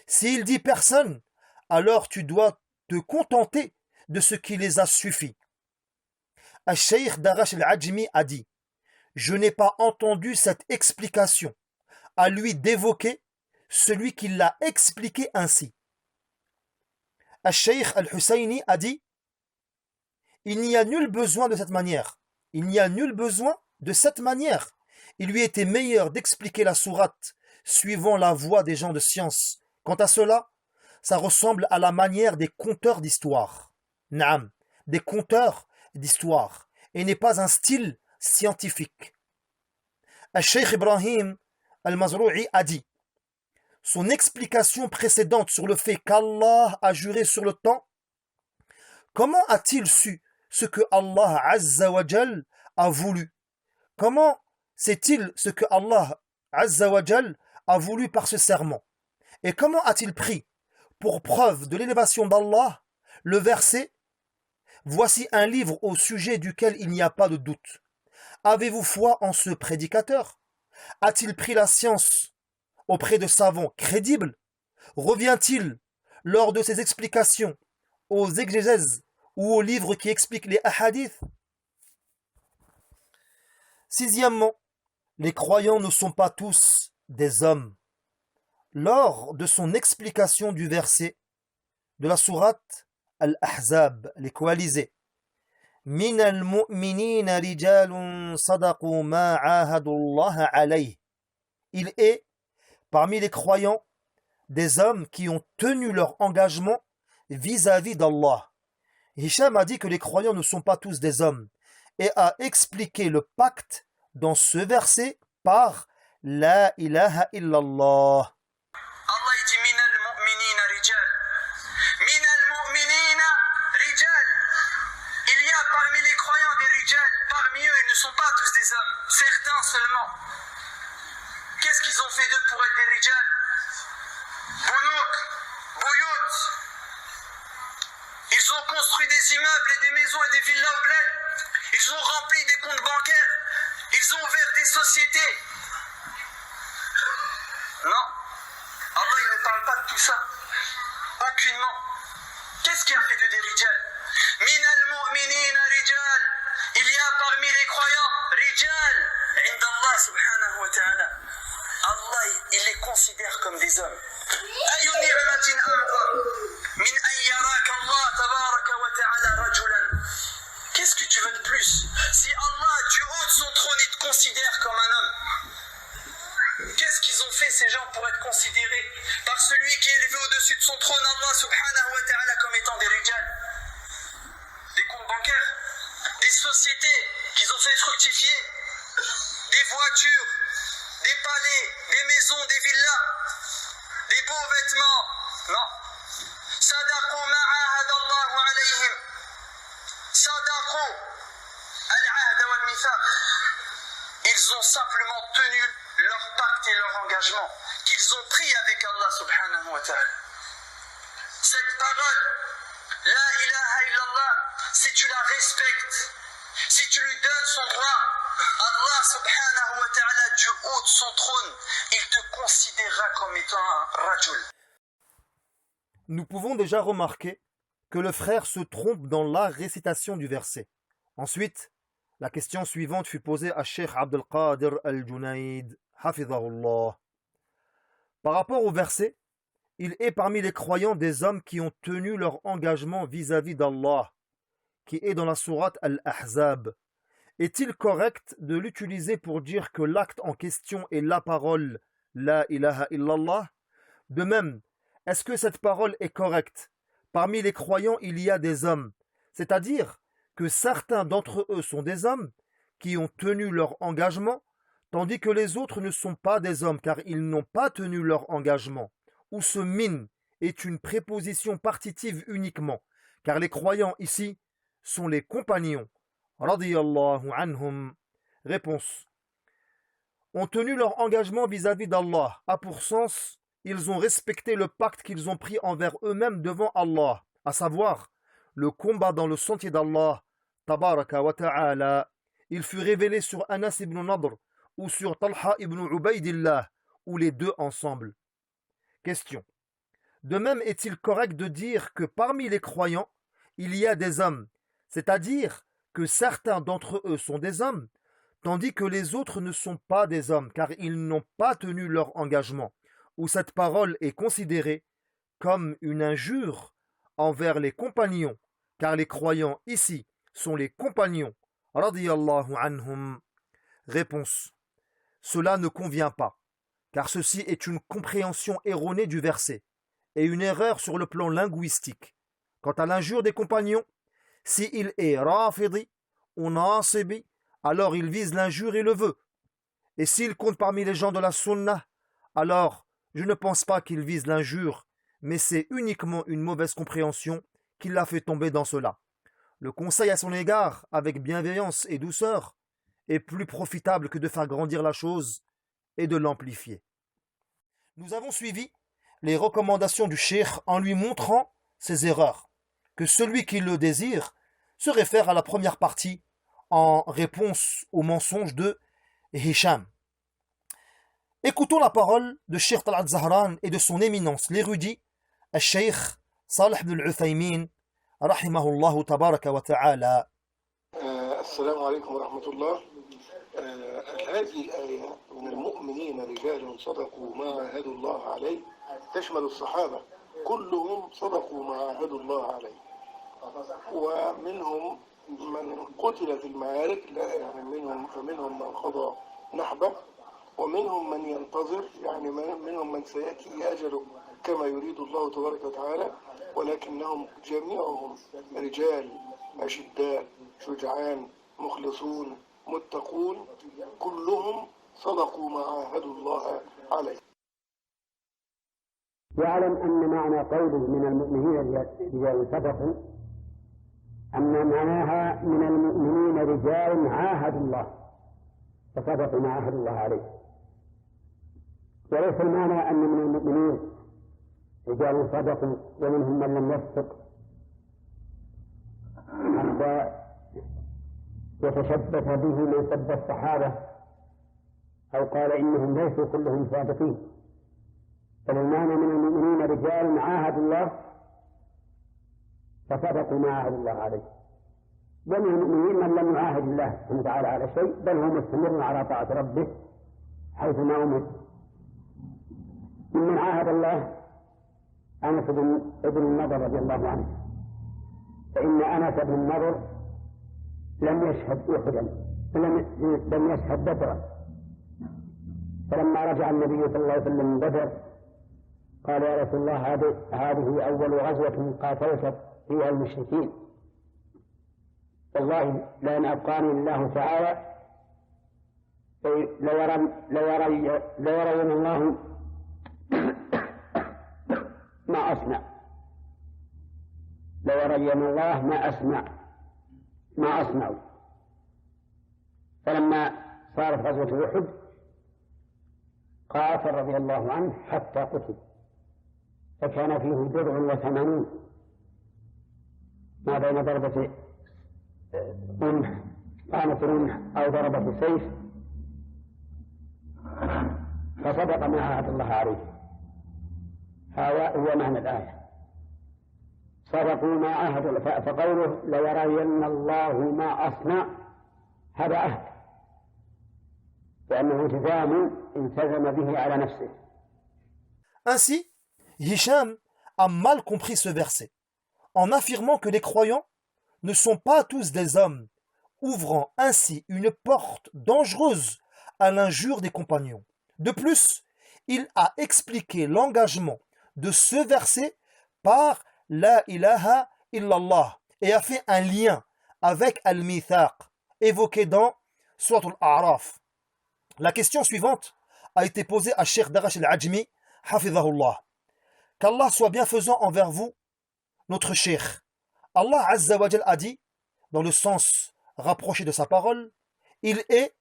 S'il dit personne, alors tu dois te contenter de ce qui les a suffi. Al-Cheikh Darash al-Ajmi a dit: je n'ai pas entendu cette explication. À lui d'évoquer celui qui l'a expliqué ainsi. Al-Cheikh Al-Husayni a dit: il n'y a nul besoin de cette manière. Il n'y a nul besoin de cette manière. Il lui était meilleur d'expliquer la sourate suivant la voie des gens de science. Quant à cela, ça ressemble à la manière des conteurs d'histoire. Naam, des conteurs d'histoire, et n'est pas un style scientifique. Al-Cheikh Ibrahim Al-Mazrou'i a dit: son explication précédente sur le fait qu'Allah a juré sur le temps, comment a-t-il su ce que Allah Azza wa Jal a voulu? Comment sait-il ce que Allah Azza wa Jal a voulu par ce serment? Et comment a-t-il pris pour preuve de l'élévation d'Allah le verset: voici un livre au sujet duquel il n'y a pas de doute. Avez-vous foi en ce prédicateur? A-t-il pris la science auprès de savants crédibles? Revient-il lors de ses explications aux exégèses ou aux livres qui expliquent les hadiths? Sixièmement, les croyants ne sont pas tous des hommes. lors de son explication du verset de la sourate Al-Ahzab, les coalisés. من المؤمنين رجال صدقوا ما عاهدوا الله عليه. Il est, parmi les croyants, des hommes qui ont tenu leur engagement vis-à-vis d'Allah. Hicham a dit que les croyants ne sont pas tous des hommes et a expliqué le pacte dans ce verset par La ilaha illallah. Allah dit min al-mu'minina rijal. Min al-mu'minina rijal. Il y a parmi les croyants des rijal. Parmi eux, ils ne sont pas tous des hommes. Certains seulement. Qu'est-ce qu'ils ont fait d'eux pour être des rijal? Bounouk, bouyout. Ils ont construit des immeubles et des maisons et des villas au bled. Ils ont rempli des comptes bancaires. Ils ont ouvert des sociétés. Non. Allah, il ne parle pas de tout ça. Aucunement. Qu'est-ce qui a fait de des rijal? Min al-mu'minina rijal. Il y a parmi les croyants rijal. Inda Allah subhanahu wa ta'ala. Allah, il les considère comme des hommes. Ayu ni'matin a'zam min an yaraka Allah tabaraka wa ta'ala rajulan. Qu'est-ce que tu veux de plus? Si Allah, du haut de son trône, il te considère comme un homme, qu'est-ce qu'ils ont fait ces gens pour être considérés par celui qui est élevé au-dessus de son trône, Allah subhanahu wa ta'ala, comme étant des rijal? Des comptes bancaires, des sociétés qu'ils ont fait fructifier, des voitures, des palais, des maisons, des villas, des beaux vêtements. Non. Sadaqu ma'ahad Allahu alayhim. Sadaqu al-ahd wal-mithaq. Ils ont simplement tenu leur pacte et leur engagement qu'ils ont pris avec Allah subhanahu wa ta'ala. Cette parole, la ilaha illallah, si tu la respectes, si tu lui donnes son droit, Allah subhanahu wa ta'ala, du haut de son trône, il te considérera comme étant un rajul. Nous pouvons déjà remarquer que le frère se trompe dans la récitation du verset. Ensuite, la question suivante fut posée à Cheikh Abdel Qadir al-Junayd, hafidhahullah. Par rapport au verset, il est parmi les croyants des hommes qui ont tenu leur engagement vis-à-vis d'Allah, qui est dans la sourate Al-Ahzab. Est-il correct de l'utiliser pour dire que l'acte en question est la parole La ilaha illallah? De même, est-ce que cette parole est correcte? Parmi les croyants, il y a des hommes, c'est-à-dire que certains d'entre eux sont des hommes qui ont tenu leur engagement, tandis que les autres ne sont pas des hommes car ils n'ont pas tenu leur engagement. Ou ce min est une préposition partitive uniquement, car les croyants ici sont les compagnons. Radiyallahu anhum. Réponse. Ont tenu leur engagement vis-à-vis d'Allah a pour sens ils ont respecté le pacte qu'ils ont pris envers eux-mêmes devant Allah, à savoir le combat dans le sentier d'Allah, tabaraka wa ta'ala. Il fut révélé sur Anas ibn Nadr ou sur Talha ibn Ubaydillah, ou les deux ensemble. Question. De même est-il correct de dire que parmi les croyants, il y a des hommes, c'est-à-dire que certains d'entre eux sont des hommes, tandis que les autres ne sont pas des hommes, car ils n'ont pas tenu leur engagement, où cette parole est considérée comme une injure envers les compagnons, car les croyants ici sont les compagnons, radiyallahu anhum. Réponse. Cela ne convient pas, car ceci est une compréhension erronée du verset, et une erreur sur le plan linguistique. Quant à l'injure des compagnons, si il est rafidi ou nasibi, alors il vise l'injure et le vœu. Et s'il compte parmi les gens de la sunna, alors je ne pense pas qu'il vise l'injure, mais c'est uniquement une mauvaise compréhension qui l'a fait tomber dans cela. Le conseil à son égard, avec bienveillance et douceur, est plus profitable que de faire grandir la chose et de l'amplifier. Nous avons suivi les recommandations du cheikh en lui montrant ses erreurs, que celui qui le désire se réfère à la première partie en réponse au mensonge de Hicham. Écoutons la parole de Cheikh Talat Zahran et de son éminence, l'érudit, Cheikh Salih ibn al-Uthaymin, rahimahullah tabaraka wa ta'ala. Assalamu alaikum wa rahmatullah. هذه الآية من المؤمنين رجال صدقوا ما عاهدوا الله عليه تشمل الصحابة كلهم صدقوا ما عاهدوا الله عليه، ومنهم من قتل في المعارك، لا يعني فمنهم من قضى نحبه، ومنهم من ينتظر، يعني منهم من سيأتي أجله كما يريد الله تبارك وتعالى، ولكنهم جميعهم رجال أشداء شجعان مخلصون متقون، كلهم صدقوا ما عاهدوا الله عليه. يعلم أن معنى قوله من المؤمنين رجال صدقوا أن معناها من المؤمنين رجال عاهدوا الله فصدقوا ما عاهدوا الله عليه، وليس المعنى أن من المؤمنين رجال صدقوا ومنهم من لم يصدق حتى يتشبث به من سب الصحابة أو قال إنهم ليسوا كلهم صادقين، بل المعنى من المؤمنين رجال عاهدوا الله فصدقوا ما عاهدوا الله عليه، ومن المؤمنين من لم يعاهد الله سبحانه وتعالى على شيء بل هو مستمر على طاعة ربه حيث ما أمر. ممن عاهد الله أنس بن النضر رضي الله عنه، فإن أنس بن النضر لم يشهد أحدا، لم يشهد بدرا، فلما رجع النبي صلى الله عليه وسلم من بدر قال يا رسول الله هذه أول غزوة قاتلت فيها المشركين، والله لأن أبقاني الله تعالى ليرون الله ما أصنع، ليرين الله ما أصنع. فلما صارت غزوة أحد قاتل رضي الله عنه حتى قتل، فكان فيه 80 ما بين ضربة رمح طعنة رمح أو ضربة سيف، فصدق ما عاهد الله عليه. هذا هو معنى الآية، صدقوا ما عاهدوا. فقوله ليرين الله ما أصنع هذا عهد، لأنه التزم به على نفسه. Ainsi, Hicham a mal compris ce verset en affirmant que les croyants ne sont pas tous des hommes, ouvrant ainsi une porte dangereuse à l'injure des compagnons. De plus, il a expliqué l'engagement de ce verset par La ilaha illallah et a fait un lien avec Al-Mithaq évoqué dans Surat Al-A'raf. La question suivante a été posée à Cheikh Darash Al-Ajmi, Hafidhahullah. Qu'Allah soit bienfaisant envers vous, notre Cheikh. Allah Azza wa Jal a dit, dans le sens rapproché de sa parole, il est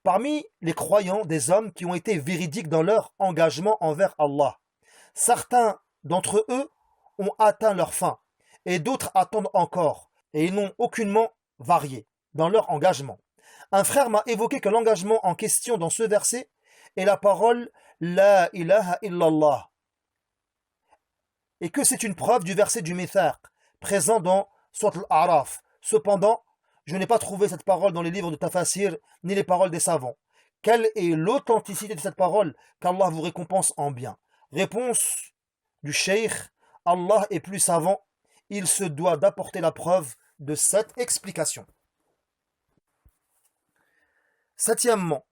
parmi les croyants des hommes qui ont été véridiques dans leur engagement envers Allah. Certains d'entre eux ont atteint leur fin et d'autres attendent encore et ils n'ont aucunement varié dans leur engagement. Un frère m'a évoqué que l'engagement en question dans ce verset est la parole La ilaha illallah et que c'est une preuve du verset du Mithaq présent dans Surat Al-A'raf. Cependant, je n'ai pas trouvé cette parole dans les livres de Tafasir ni les paroles des savants. Quelle est l'authenticité de cette parole? Qu'Allah vous récompense en bien. Réponse du Cheikh: Allah est plus savant, il se doit d'apporter la preuve de cette explication. Septièmement,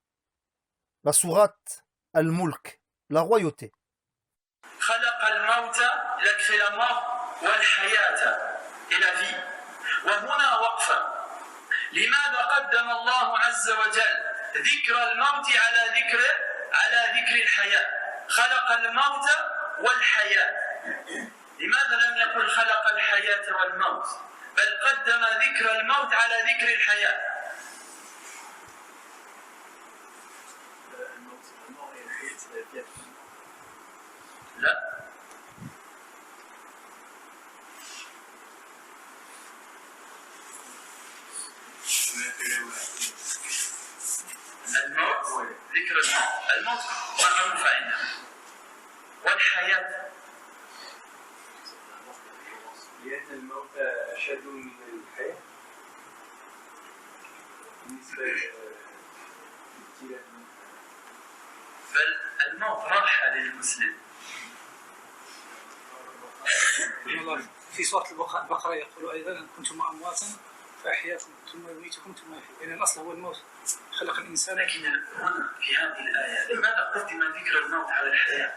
la sourate Al-Mulk, la royauté. خلق الموت لك في الموت والحياة إلى vie. وهنا وقفة. لماذا قدم الله عز وجل ذكر الموت على ذكر الحياة؟ خلق الموت والحياة. لماذا لم يقل خلق الحياة والموت؟ بل قدم ذكر الموت على ذكر الحياة. لا. الموت ذكر الموت معروف عندنا والحياة. لأن الموت أشد من الحياة بالنسبة بل الموت راحة للمسلم. في سورة البقرة يقول أيضا كنتم أمواتا فأحياكم ثم يميتكم ثم يحييكم، يعني الأصل هو الموت، خلق الإنسان. لكن هنا في هذه الآية لماذا قدم ذكر الموت على الحياة؟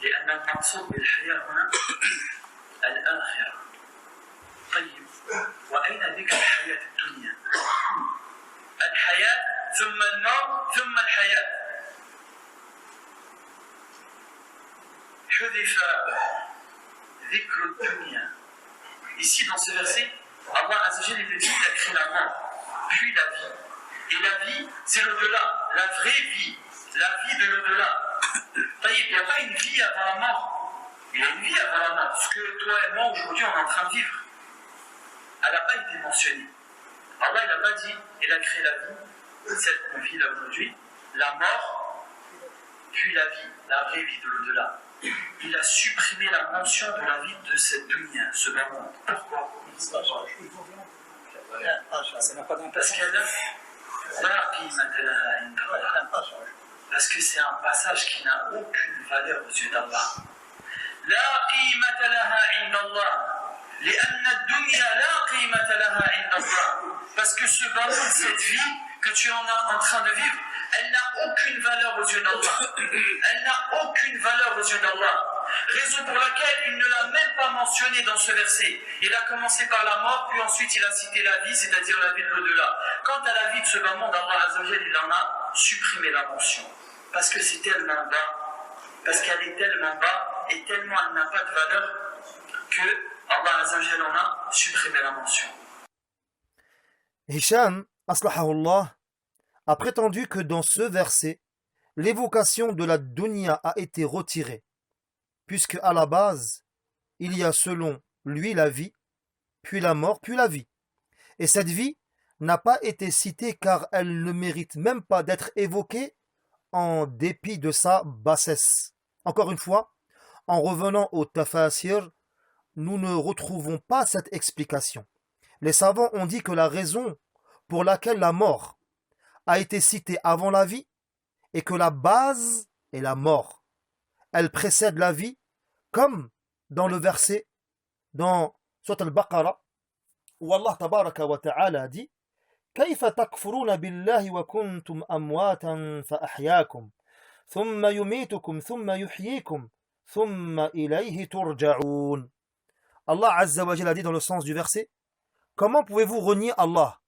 لأن المقصود بالحياة هنا الآخرة. طيب وأين ذكر الحياة الدنيا؟ الحياة ثم الموت ثم الحياة. حذف ذكر الدنيا. Ici dans ce verset, Allah Azzawajal il dit qu'il a créé la mort, puis la vie. Et la vie, c'est l'au-delà, la vraie vie, la vie de l'au-delà. Il n'y a pas une vie avant la mort. Il y a une vie avant la mort. Ce que toi et moi aujourd'hui on est en train de vivre, elle n'a pas été mentionnée. Allah il n'a pas dit, il a créé la vie, celle qu'on vit là aujourd'hui, la mort, puis la vie, la vraie vie de l'au-delà. Il a supprimé la mention de la vie de cette dunya, ce bas monde. Pourquoi? Ça n'a pas Parce d'importance. qu'elle parce que c'est un passage qui n'a aucune valeur aux yeux d'Allah. لا قيمة لها عند الله لأن الدنيا لا قيمة لها عند الله. Parce que ce bas monde, cette vie que tu es en train de vivre, elle n'a aucune valeur aux yeux d'Allah. Elle n'a aucune valeur aux yeux d'Allah. Raison pour laquelle il ne l'a même pas mentionné dans ce verset. Il a commencé par la mort, puis ensuite il a cité la vie, c'est-à-dire la vie de l'au-delà. Quant à la vie de ce bas monde, Allah Azzawajal, il en a supprimé la mention. Parce que c'est tellement bas, parce qu'elle est tellement bas, et tellement elle n'a pas de valeur, que Allah Azzawajal en a supprimé la mention. Hisham, aslahahullah, a prétendu que dans ce verset, l'évocation de la dunya a été retirée, puisque à la base, il y a selon lui la vie, puis la mort, puis la vie. Et cette vie n'a pas été citée car elle ne mérite même pas d'être évoquée en dépit de sa bassesse. Encore une fois, en revenant au tafasir, nous ne retrouvons pas cette explication. Les savants ont dit que la raison pour laquelle la mort a été citée avant la vie est que la base est la mort. Elle précède la vie, comme dans le verset dans Surat al-Baqarah où Allah tabaraka wa ta'ala dit كيف تكفرون بالله وكنتم أمواتا فأحياكم ثم يميتكم ثم يحييكم ثم إليه ترجعون. Allah Azza wa Jalla dit dans le sens du verset: comment pouvez-vous renier Allah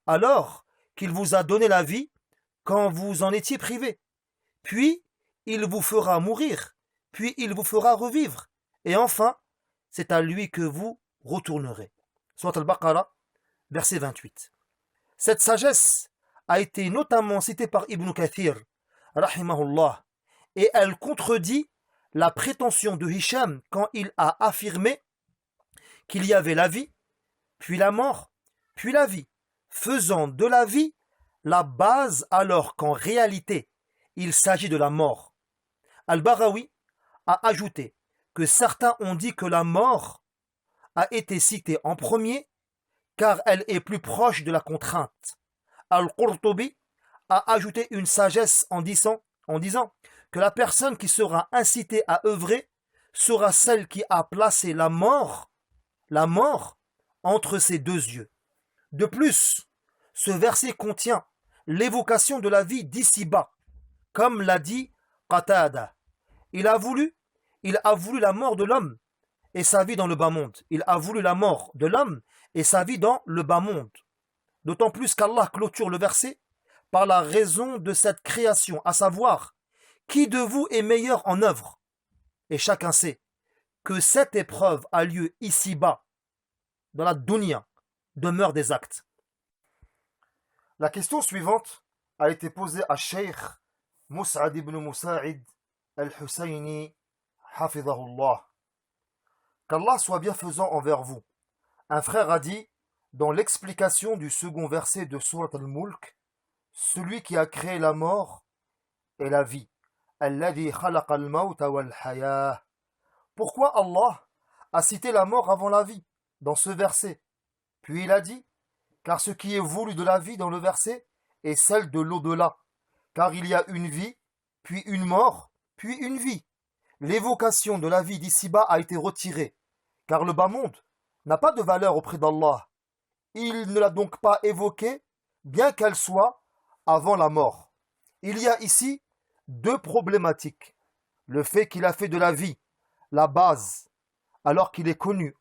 alors qu'il vous a donné la vie quand vous en étiez privé, puis il vous fera mourir, puis il vous fera revivre, et enfin c'est à lui que vous retournerez. Surat al-Baqarah, verset 28. Cette sagesse a été notamment citée par Ibn Kathir, rahimahullah, et elle contredit la prétention de Hisham quand il a affirmé qu'il y avait la vie, puis la mort, puis la vie, faisant de la vie la base alors qu'en réalité il s'agit de la mort. Al-Barawi a ajouté que certains ont dit que la mort a été citée en premier car elle est plus proche de la contrainte. Al-Qurtubi a ajouté une sagesse en disant que la personne qui sera incitée à œuvrer sera celle qui a placé la mort entre ses deux yeux. De plus, ce verset contient l'évocation de la vie d'ici-bas, comme l'a dit Qatada. Il a voulu la mort de l'homme et sa vie dans le bas monde. Il a voulu la mort de l'homme et sa vie dans le bas monde. D'autant plus qu'Allah clôture le verset par la raison de cette création, à savoir, qui de vous est meilleur en œuvre? Et chacun sait que cette épreuve a lieu ici-bas, dans la dunya, demeure des actes. La question suivante a été posée à Cheikh Mus'ad ibn Musa'id al-Husayni, hafidhahullah. Qu'Allah soit bienfaisant envers vous. Un frère a dit, dans l'explication du second verset de Surat al-Mulk, celui qui a créé la mort et la vie. Alladhi khalaqa al-mawta wal-hayah. Pourquoi Allah a cité la mort avant la vie dans ce verset? Puis il a dit, car ce qui est voulu de la vie dans le verset est celle de l'au-delà, car il y a une vie, puis une mort, puis une vie. L'évocation de la vie d'ici-bas a été retirée, car le bas monde n'a pas de valeur auprès d'Allah. Il ne l'a donc pas évoquée, bien qu'elle soit avant la mort. Il y a ici deux problématiques. Le fait qu'il a fait de la vie la base, alors qu'il est connu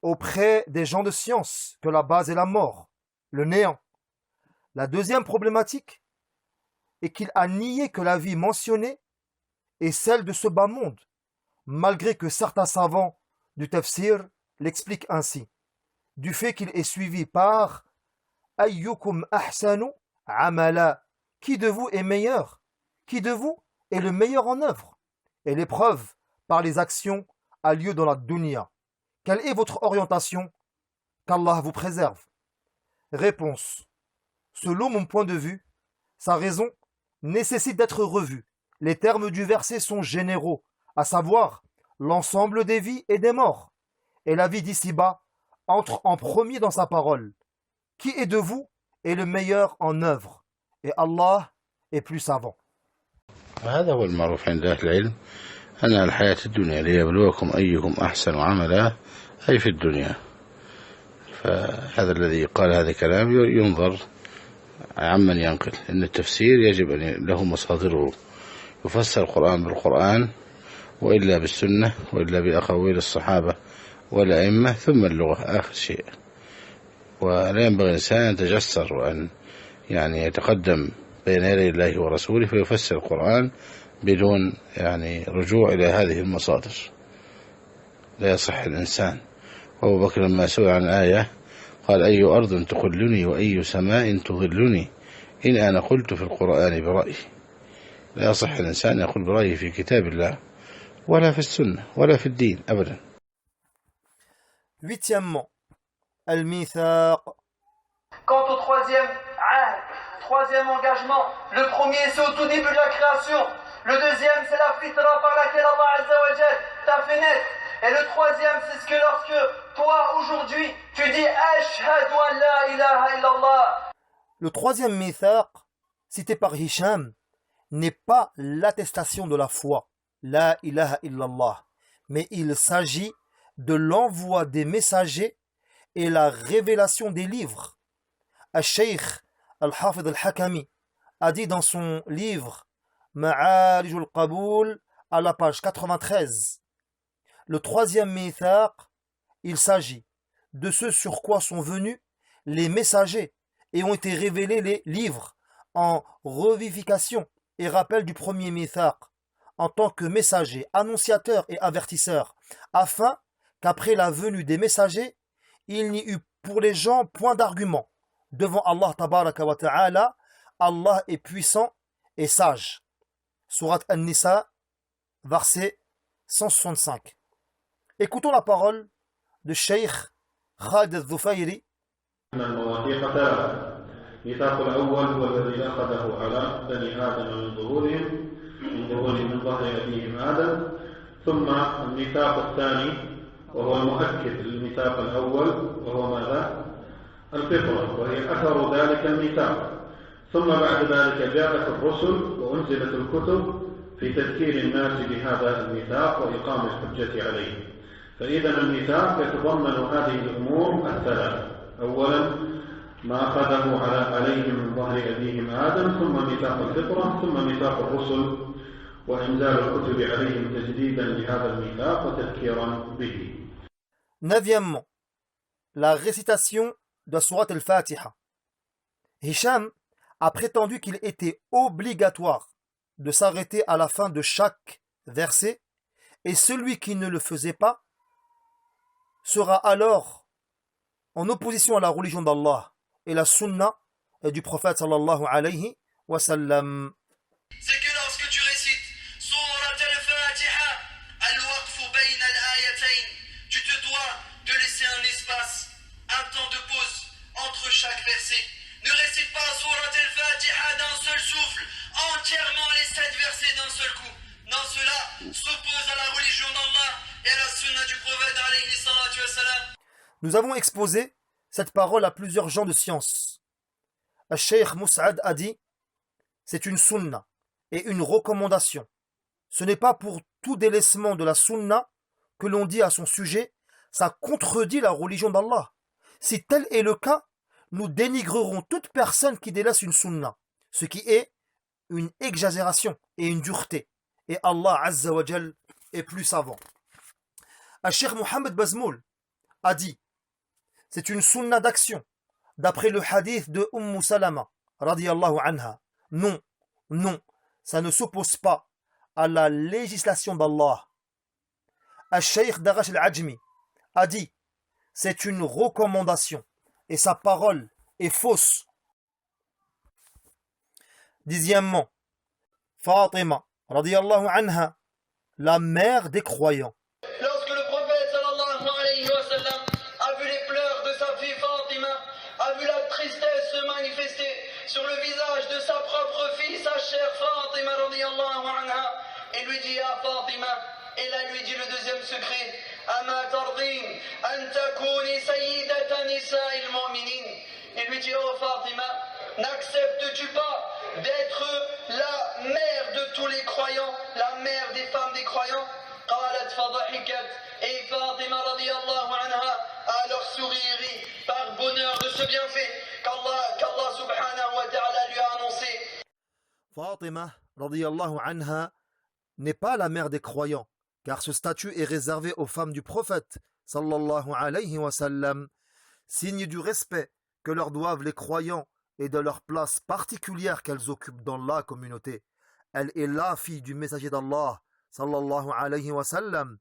auprès des gens de science que la base est la mort, le néant. La deuxième problématique est qu'il a nié que la vie mentionnée est celle de ce bas monde, malgré que certains savants du tafsir l'expliquent ainsi, du fait qu'il est suivi par Ayyukum ahsanu amala, qui de vous est meilleur, qui de vous est le meilleur en œuvre, et l'épreuve par les actions a lieu dans la dunya. Quelle est votre orientation? Qu'Allah vous préserve. Réponse. Selon mon point de vue, sa raison nécessite d'être revue. Les termes du verset sont généraux, à savoir l'ensemble des vies et des morts. Et la vie d'ici-bas entre en premier dans sa parole. Qui est de vous est le meilleur en œuvre, et Allah est plus savant. هذا هو المعروف عند أهل العلم أن الحياة الدنيا ليبلوكم أيكم أحسن عملا أي في الدنيا. فهذا الذي قال هذا الكلام ينظر عمن ينقل، إن التفسير يجب أن له مصادره، يفسر القرآن بالقرآن وإلا بالسنة وإلا بأقاويل الصحابة والأئمة ثم اللغة آخر شيء. ولا ينبغي الإنسان أن يتجسر وأن يتقدم بين يدي الله ورسوله فيفسر القرآن بدون رجوع إلى هذه المصادر. لا يصح الإنسان. وأبو بكر لما سئل عن آية قال أي أرض تخلني وأي سماء تظلني إن أنا قلت في القرآن برأيي. لا يصح الإنسان يقول برأيه في كتاب الله ولا في السنة ولا في الدين أبدا. Huitièmement, Al-Mithaq. Quant au troisième engagement, le premier c'est au tout début de la création, le deuxième c'est la fitra par laquelle Allah Azza wa Jal t'a fait naître, et le troisième c'est ce que lorsque toi aujourd'hui tu dis Ashhadu an la ilaha illallah. Le troisième mithaq, cité par Hisham, n'est pas l'attestation de la foi, la ilaha illallah, mais il s'agit de l'envoi des messagers et la révélation des livres. Al-Shaykh Al-Hafid Al-Hakami a dit dans son livre Ma'arij al-Qaboul à la page 93, le troisième mithaq, il s'agit de ce sur quoi sont venus les messagers et ont été révélés les livres en revivification et rappel du premier mithaq en tant que messager, annonciateur et avertisseur, afin qu'après la venue des messagers, il n'y eut pour les gens point d'argument. Devant Allah tabaraka wa ta'ala, Allah est puissant et sage. Surat An-Nisa, verset 165. Écoutons la parole de Cheikh Khalid al-Dhufayri. الميثاق الأول هو الذي أخذه على بني آدم من ظهورهم من ظهر أبيهم آدم، ثم الميثاق الثاني وهو المؤكد للميثاق الأول وهو ماذا؟ الفطرة، وهي أثر ذلك الميثاق. ثم بعد ذلك جاءت الرسل وأنزلت الكتب في تذكير الناس بهذا الميثاق وإقام الحجة عليه. فإذا الميثاق يتضمن هذه الأمور الثلاث: أولا ما أخذه عليهم من ظهر أبيهم آدم، ثم ميثاق الفطرة، ثم ميثاق الرسل وإنزال الكتب عليهم تجديدا لهذا الميثاق وتذكيرا به. Neuvièmement, la récitation de la sourate al-Fatiha. Hisham a prétendu qu'il était obligatoire de s'arrêter à la fin de chaque verset, et celui qui ne le faisait pas sera alors en opposition à la religion d'Allah et la sunna du prophète sallallahu alayhi wa sallam. C'est que lorsque tu récites Surat al-Fatiha, al-waqfu bayna al-ayatayn, tu te dois de laisser un espace, un temps de pause entre chaque verset. Ne récite pas Surat al-Fatiha d'un seul souffle, entièrement les 7 versets d'un seul coup. Non, cela s'oppose à la religion d'Allah et à la sunna du prophète alayhi salatu wa salam. Nous avons exposé cette parole à plusieurs gens de science. Al-Sheikh Mous'ad a dit, c'est une sunna et une recommandation. Ce n'est pas pour tout délaissement de la sunna que l'on dit à son sujet, ça contredit la religion d'Allah. Si tel est le cas, nous dénigrerons toute personne qui délaisse une sunna, ce qui est une exagération et une dureté. Et Allah Azza wa Jal est plus savant. Al-Sheikh Mohammed Bazmoul a dit, c'est une sunna d'action, d'après le hadith de Salama, radiyallahu anha. Non, ça ne s'oppose pas à la législation d'Allah. Al-Sheikh Darash al-Ajmi a dit, c'est une recommandation, et sa parole est fausse. Dixièmement, Fatima, radiyallahu anha, la mère des croyants. Lorsque le prophète sallallahu alayhi wa sallam a vu les pleurs de sa fille Fatima, a vu la tristesse se manifester sur le visage de sa propre fille, sa chère Fatima radiyallahu anha, il lui dit à Fatima, et là lui dit le deuxième secret, Ama tardin an takuni sayyidata nisa'il mu'minin. Il lui dit, oh Fatima, n'acceptes-tu pas d'être la mère de tous les croyants, la mère des femmes des croyants? قالت فضحكت, et Fatima radiyallahu anha a alors souri et ri par bonheur de ce bienfait qu'Allah subhanahu wa ta'ala lui a annoncé. Fatima radiyallahu anha n'est pas la mère des croyants, car ce statut est réservé aux femmes du prophète sallallahu alayhi wa sallam, signe du respect que leur doivent les croyants et de leur place particulière qu'elles occupent dans la communauté. Elle est la fille du messager d'Allah sallallahu alayhi wa sallam.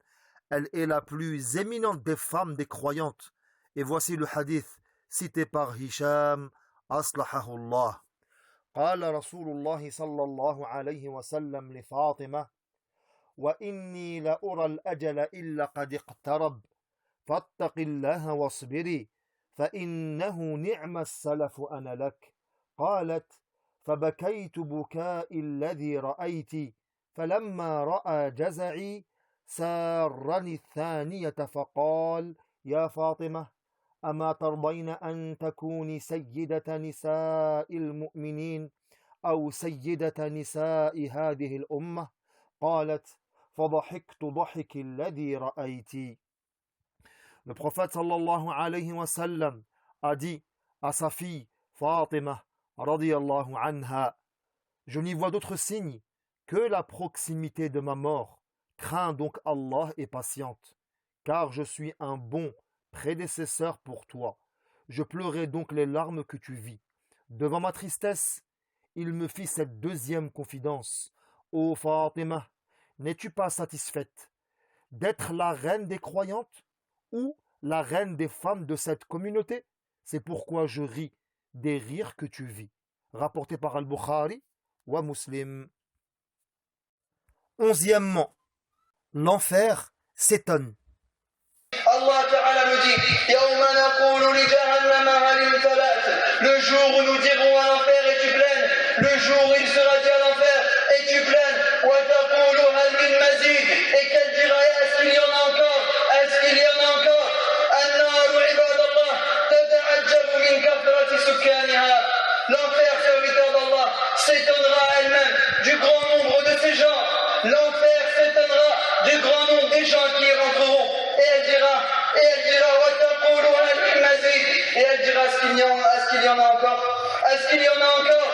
Elle est la plus éminente des femmes des croyantes. Et voici le hadith cité par Hisham aslahahullah. قال رسول الله صلى الله عليه وسلم لفاطمة وإني لأرى الأجل إلا قد اقترب فاتق الله واصبري فإنه نعم السلف أنا لك. قالت فبكيت بكاء الذي رأيت فلما رأى جزعي سارني الثانية فقال يا فاطمة أما ترضين أن تكوني سيدة نساء المؤمنين أو سيدة نساء هذه الأمة؟ قالت فضحكت ضحك الذي رأيت. Le prophète sallallahu alayhi wa sallam a dit à sa fille Fatima radiyallahu anha, je n'y vois d'autre signe que la proximité de ma mort. Crains donc Allah et patiente, car je suis un bon prédécesseur pour toi. Je pleurai donc les larmes que tu vis. Devant ma tristesse, il me fit cette deuxième confidence. Ô Fatima, n'es-tu pas satisfaite d'être la reine des croyantes ou la reine des femmes de cette communauté? C'est pourquoi je ris des rires que tu vis. Rapporté par Al-Bukhari wa Muslim. Onzièmement, l'enfer s'étonne. Allah Ta'ala nous dit Yawma naqulu li jahannama hal imtalat. Le jour où nous dirons à l'enfer es-tu pleine? Le jour où il sera dit à l'enfer es-tu pleine? Wa taqulu hal min mazid. Et qu'elle dira est-ce qu'il y en a encore? Est-ce qu'il y en a encore? An-naru ibadallah tata'ajjabu min kathrati sukkaniha. L'enfer, serviteur d'Allah, s'étonnera elle-même du grand nombre de ces gens. L'enfer s'étonnera du grand nombre des gens qui y rentreront. Et elle dira, est-ce qu'il y en a encore? Est-ce qu'il y en a encore?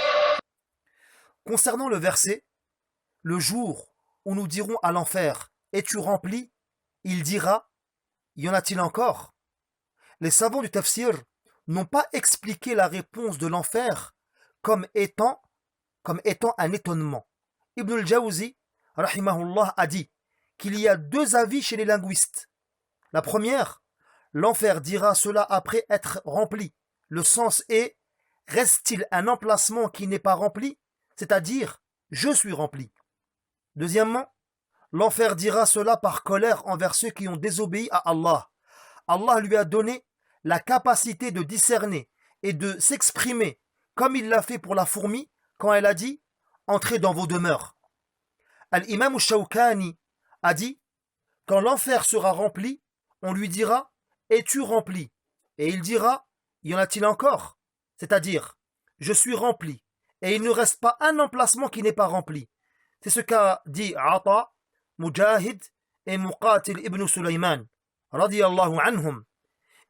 Concernant le verset, le jour où nous dirons à l'enfer, es-tu rempli? Il dira, y en a-t-il encore? Les savants du tafsir n'ont pas expliqué la réponse de l'enfer comme étant un étonnement. Ibn al-Jawzi, rahimahullah, a dit qu'il y a deux avis chez les linguistes. La première, l'enfer dira cela après être rempli. Le sens est, reste-t-il un emplacement qui n'est pas rempli? C'est-à-dire, je suis rempli. Deuxièmement, l'enfer dira cela par colère envers ceux qui ont désobéi à Allah. Allah lui a donné la capacité de discerner et de s'exprimer comme il l'a fait pour la fourmi quand elle a dit « Entrez dans vos demeures ». Al-Imam al-Shawkani a dit « Quand l'enfer sera rempli, on lui dira « Es-tu rempli ?» Et il dira y en a-t-il encore? C'est-à-dire, je suis rempli, et il ne reste pas un emplacement qui n'est pas rempli. C'est ce qu'a dit Ata, Mujahid et Muqatil ibn Sulayman, radiyallahu anhum.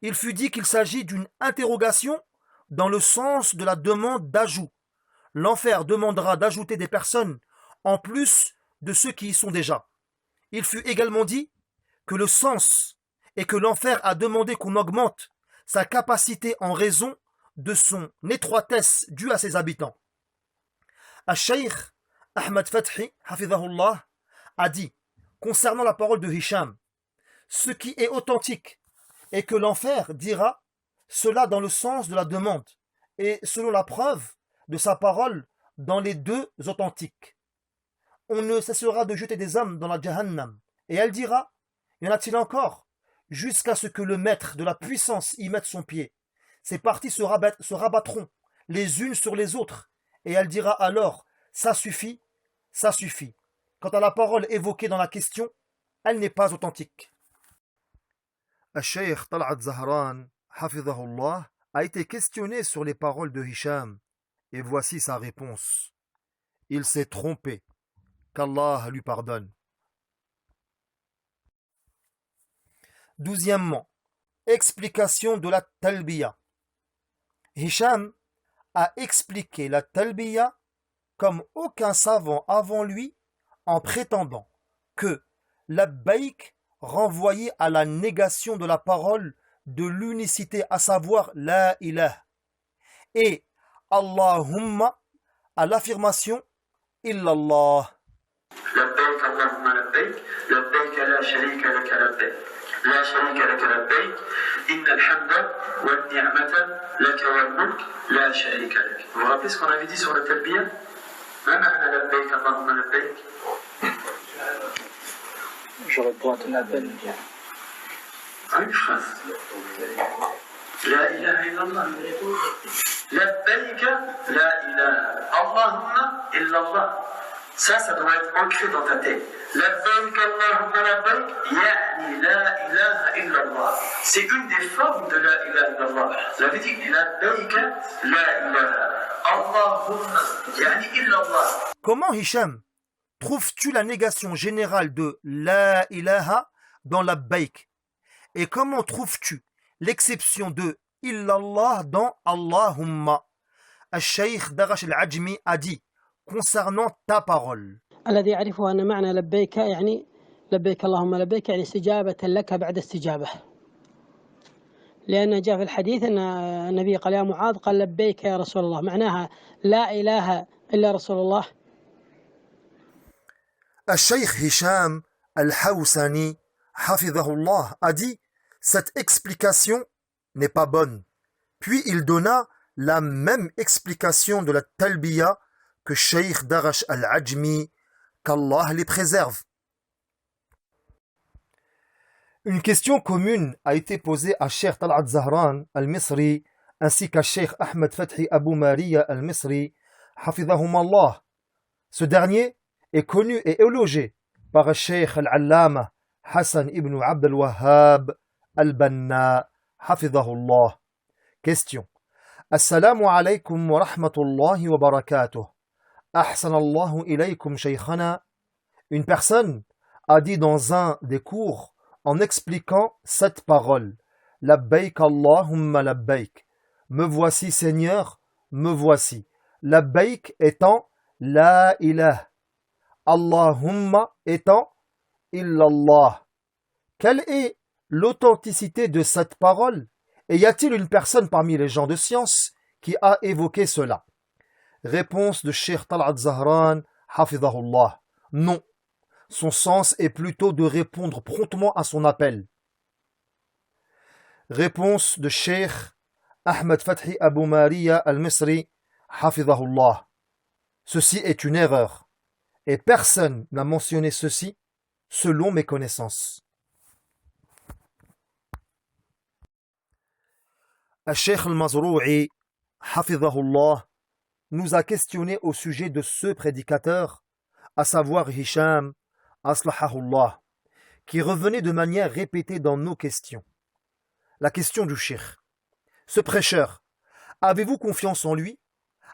Il fut dit qu'il s'agit d'une interrogation dans le sens de la demande d'ajout. L'enfer demandera d'ajouter des personnes en plus de ceux qui y sont déjà. Il fut également dit que le sens est que l'enfer a demandé qu'on augmente sa capacité en raison de son étroitesse due à ses habitants. Al-Shaykh Ahmad Fathi, hafidhahullah, a dit, concernant la parole de Hisham, ce qui est authentique est que l'enfer dira cela dans le sens de la demande et selon la preuve de sa parole dans les deux authentiques. On ne cessera de jeter des âmes dans la Jahannam, et elle dira, y en a-t-il encore, jusqu'à ce que le maître de la puissance y mette son pied. Ces parties se rabattront les unes sur les autres, et elle dira alors, ça suffit, ça suffit. Quant à la parole évoquée dans la question, elle n'est pas authentique. Al-Shaykh Tal'at Zahran, hafidhahullah, a été questionné sur les paroles de Hisham, et voici sa réponse. Il s'est trompé, qu'Allah lui pardonne. 12e, explication de la talbiya. Hisham a expliqué la talbiya comme aucun savant avant lui en prétendant que labbaïk renvoyait à la négation de la parole de l'unicité, à savoir la ilaha, et Allahumma à l'affirmation illallah. لبيك اللهم لبيك لبيك لا شريك لك لبيك لا شريك لك لبيك إن الحمد والنعمة لك والملك لا شريك لك. Vous vous rappelez ce qu'on avait dit sur le talbiya? ما معنى لبيك اللهم لبيك? Je réponds à ton appel. Une phrase. لا إله إلا الله لبيك لا إله اللهم إلا الله. Ça doit être ancré dans ta tête. Labbaik Allahumma labbaik, ya'ni la ilaha illallah. C'est une des formes de la ilaha illallah. Vous avez dit labbaik la ilaha. Allahumma, ya'ni illallah. Comment, Hisham, trouves-tu la négation générale de la ilaha dans labbaik? Et comment trouves-tu l'exception de illallah dans Allahumma? Al-Shaykh Darash al-Ajmi a dit concernant ta parole. الذي يعرفه أن معنى لبيك يعني لبيك اللهم لبيك يعني استجابة لك بعد استجابة. لأن جاء في الحديث أن النبي قال يا معاذ قال لبيك يا رسول الله معناها لا إله إلا رسول الله. الشيخ هشام الحوساني حفظه الله a dit cette explication n'est pas bonne. Puis il donna la même explication de la talbiya que Cheikh Darash al-Ajmi, qu'Allah les préserve. Une question commune a été posée à Cheikh Tal'at Zahran al-Misri ainsi qu'à Cheikh Ahmed Fathi Abu Mariya al-Misri, hafidhahum Allah. Ce dernier est connu et élogié par Cheikh al-Allama Hassan ibn Abd al-Wahhab al-Banna, hafidhahullah. Question. Assalamu alaykum wa rahmatullahi wa barakatuh. Ahsanallahu ilaykum shaykhana. Une personne a dit dans un des cours en expliquant cette parole, Labbaik Allahumma labbaik. Me voici Seigneur, me voici. Labbaik étant la ilaha. Allahumma étant illallah. Quelle est l'authenticité de cette parole? Et y a-t-il une personne parmi les gens de science qui a évoqué cela? Réponse de Cheikh Tal'at Zahran, hafidhahullah. Non. Son sens est plutôt de répondre promptement à son appel. Réponse de Cheikh Ahmed Fathi Abu Mariya al-Misri, hafidhahullah. Ceci est une erreur. Et personne n'a mentionné ceci selon mes connaissances. Al-Sheikh al-Mazrou'i, hafidhahullah, nous a questionné au sujet de ce prédicateur, à savoir Hisham, aslahahullah, qui revenait de manière répétée dans nos questions. La question du Cheikh. Ce prêcheur, avez-vous confiance en lui?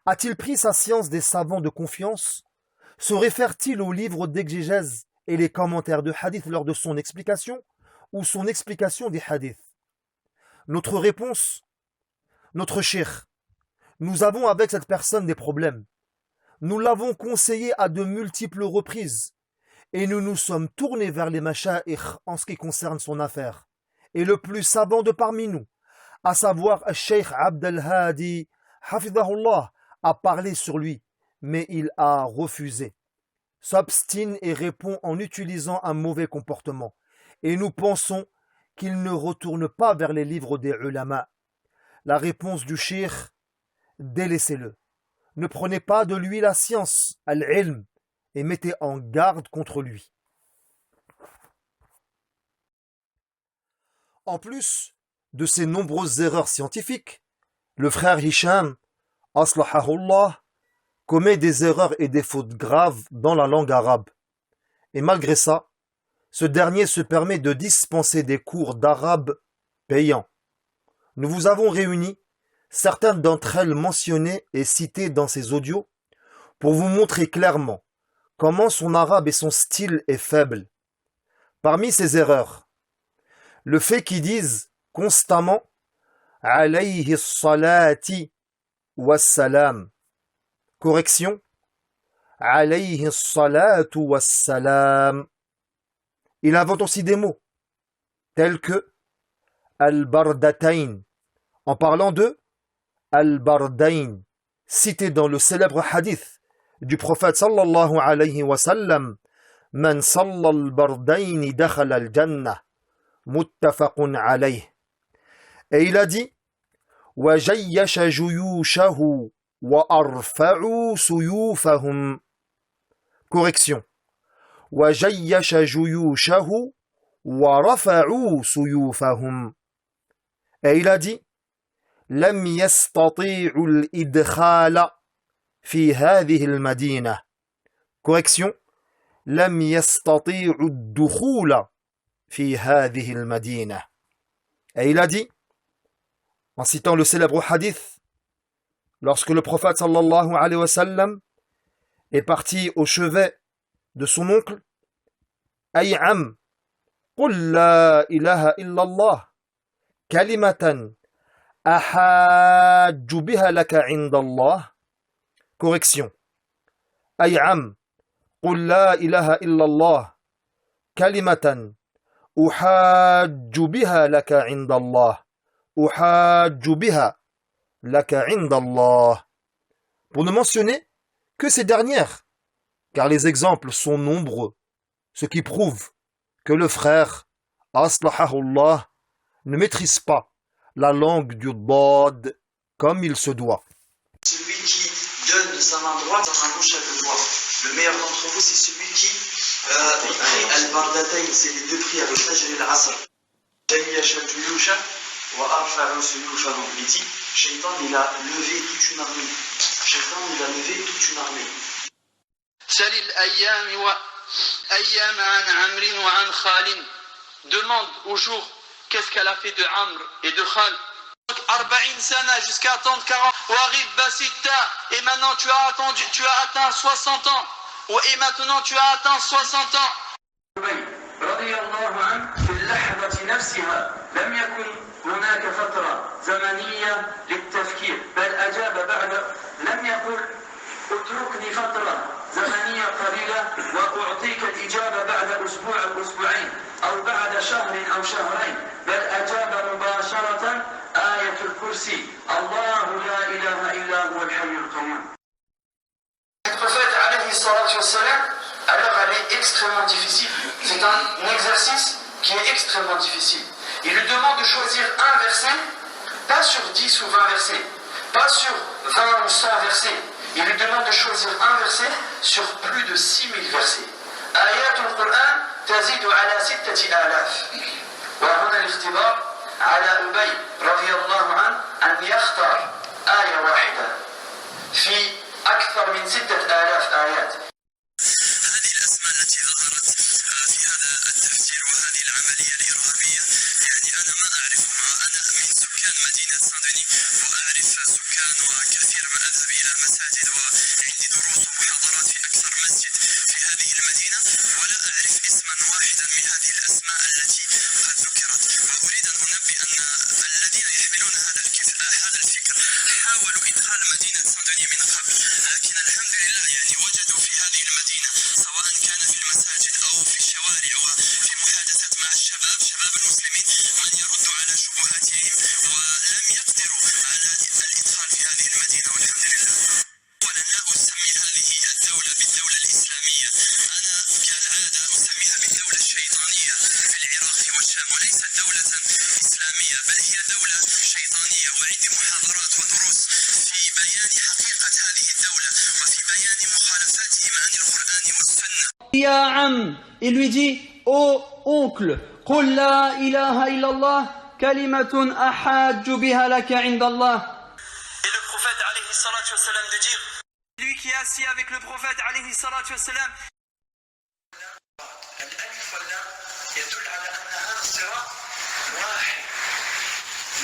A-t-il pris sa science des savants de confiance? Se réfère-t-il aux livres d'exégèse et les commentaires de hadith lors de son explication ou son explication des hadiths? Notre réponse, notre cheikh, nous avons avec cette personne des problèmes. Nous l'avons conseillé à de multiples reprises et nous nous sommes tournés vers les masha'ikh en ce qui concerne son affaire. Et le plus savant de parmi nous, à savoir Cheikh Abd al-Hadi, Hafidahullah, a parlé sur lui, mais il a refusé, s'obstine et répond en utilisant un mauvais comportement. Et nous pensons qu'il ne retourne pas vers les livres des ulama. La réponse du cheikh, délaissez-le. Ne prenez pas de lui la science, al-ilm, et mettez en garde contre lui. En plus de ces nombreuses erreurs scientifiques, le frère Hisham, aslahahullah, commet des erreurs et des fautes graves dans la langue arabe. Et malgré ça, ce dernier se permet de dispenser des cours d'arabe payants. Nous vous avons réuni certaines d'entre elles mentionnées et citées dans ces audios pour vous montrer clairement comment son arabe et son style est faible. Parmi ces erreurs, le fait qu'ils disent constamment « alayhi salati wassalam ». Correction « alayhi salatu wassalam ». Il invente aussi des mots tels que « al-bardatayn » en parlant de « al-bardayn » cité dans le célèbre hadith du prophète sallallahu alayhi wa sallam « Man salla al-bardayn dakhala al-jannah » muttafaqun alayh. Et il a dit wa jayyasha juyushahu wa arfa'u suyufahum. Correction. Wa jayyasha juyushahu wa rafa'u suyufahum. Et il a dit lam yastati'u al-idkhala fi hadhihi al-madina. Correction. Lam yastati'u ad-dukhula fi hadhihi al-madina. Et il a dit, en citant le célèbre hadith, lorsque le prophète sallallahu alayhi wa sallam est parti au chevet de son oncle, Ay'am, qul la ilaha illallah, kalimatan ahajju biha laka indallah. Correction. Ay'am, qul la ilaha illallah, kalimatan أحاج بها لك عند الله أحاج بها لك عند الله. Pour ne mentionner que ces dernières, car les exemples sont nombreux, ce qui prouve que le frère, aslahahullah, ne maîtrise pas la langue du dad comme il se doit. Celui qui donne de sa main droite, sa main gauche, elle le doit. Le meilleur d'entre vous, c'est celui qui il prie al-bardatayn, c'est les deux prières, le fajr et l'asr. Jayyasha juyusha wa arfa'u suyufahum. Il dit, Shaitan, il a levé toute une armée. Shaitan, il a levé toute une armée. سل الأيام وأيام عن عمرو وعن خال. Demande au jour qu'est-ce qu'elle a fait de Amr et de Khal. 40 sana jusqu'à attendre 40. Warib Basitta. Et maintenant tu as atteint 60 ans. Et maintenant tu as atteint 60 ans. رضي الله عنه في اللحظة نفسها لم يكن هناك فترة زمنية للتفكير بل أجاب بعد لم يقل اتركني فترة زمنية قليلة وأعطيك الإجابة بعد أسبوع أو أسبوعين أو بعد شهر أو شهرين بل أجاب مباشرة آية الكرسي الله لا إله إلا هو الحي القيوم. Le prophète alayhi salatu wassalam, alors elle est extrêmement difficile. C'est un exercice qui est extrêmement difficile. Il lui demande de choisir un verset, pas sur 10 ou 20 versets, pas sur 20 ou 100 versets. Il lui demande de choisir un verset sur plus de 6000 versets. آيات القرآن تزيد على 6000. وهنا الاختبار على أبي رضي الله عنه أن يختار آية واحدة في أكثر من 6000 آيات. هذه الأسماء التي ظهرت في هذا التفسير وهذه العملية الإرهابية، يعني أنا ما أعرفها، أنا من سكان سكان مدينة سان-دوني وأعرف سكان وكثير من أذهب إلى مساجد وعندي دروس ومحاضرات في أكثر مسجد في هذه المدينة ولا أعرف اسما واحدا من هذه الأسماء التي قد ذكرت. وأريد أن أنبه أن الذين يحملون هذا الفكر حاولوا إدخال مدينة سان-دوني من قبل، لكن الحمد لله يعني وجدوا في هذه المدينة سواء كان في المساجد أو في الشوارع وفي محادثة مع شباب المسلمين من يرد على شبهاتهم ولم يقدروا على الإدخال في هذه المدينة والحمد لله. أولا لا أسمي هذه الدولة بالدولة الإسلامية، أنا كالعادة أسميها بالدولة الشيطانية في العراق والشام وليست دولة إسلامية بل هي دولة شيطانية. وعندي محاضرات ودروس في بيان حقيقة هذه الدولة وفي بيان مخالفاتهم عن القرآن والسنة. يا عم il lui dit ô oncle قل لا إله إلا الله كلمة أحاج بها لك عند الله. Et le prophète alayhi salatu wassalam de dire, lui qui est assis avec le prophète alayhi salatu wassalam, الألف واللام يدل على أن هذا الصراط واحد.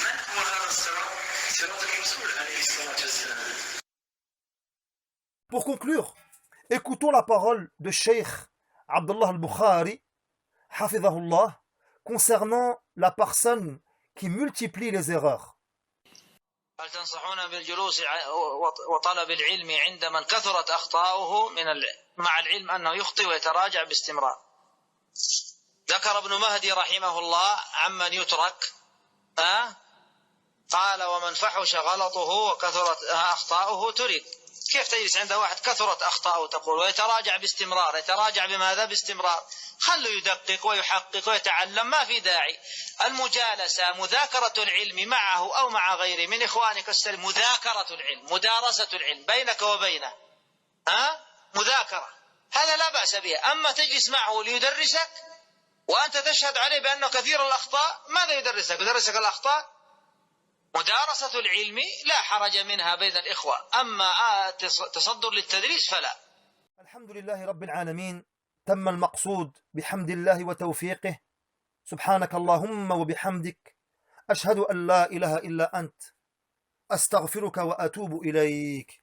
من هو هذا الصراط؟ صراط الرسول عليه الصلاة والسلام. Pour conclure, écoutons la parole de Cheikh Abdullah al-Bukhari, hafidhahullah, concernant la personne qui multiplie les erreurs. هل تنصحون بالجلوس وطلب العلم عند من كثرت أخطاؤه مع العلم أنه يخطئ ويتراجع باستمرار؟ ذكر ابن مهدي رحمه الله عمن يترك قال ومن فحش غلطه وكثرت أخطاؤه ترك. كيف تجلس عند واحد كثرت أخطاؤه تقول ويتراجع باستمرار؟ يتراجع بماذا باستمرار؟ خلوا يدقق ويحقق ويتعلم، ما في داعي. المجالسة مذاكرة العلم معه أو مع غيره من إخوانك السلم، مذاكرة العلم مدارسة العلم بينك وبينه مذاكرة، هذا لا بأس به. أما تجلس معه ليدرسك وأنت تشهد عليه بأنه كثير الأخطاء، ماذا يدرسك؟ يدرسك الأخطاء؟ مدارسة العلم لا حرج منها بين الإخوة، أما تصدر للتدريس فلا. الحمد لله رب العالمين، تم المقصود بحمد الله وتوفيقه. سبحانك اللهم وبحمدك، أشهد أن لا إله إلا أنت، أستغفرك وأتوب إليك.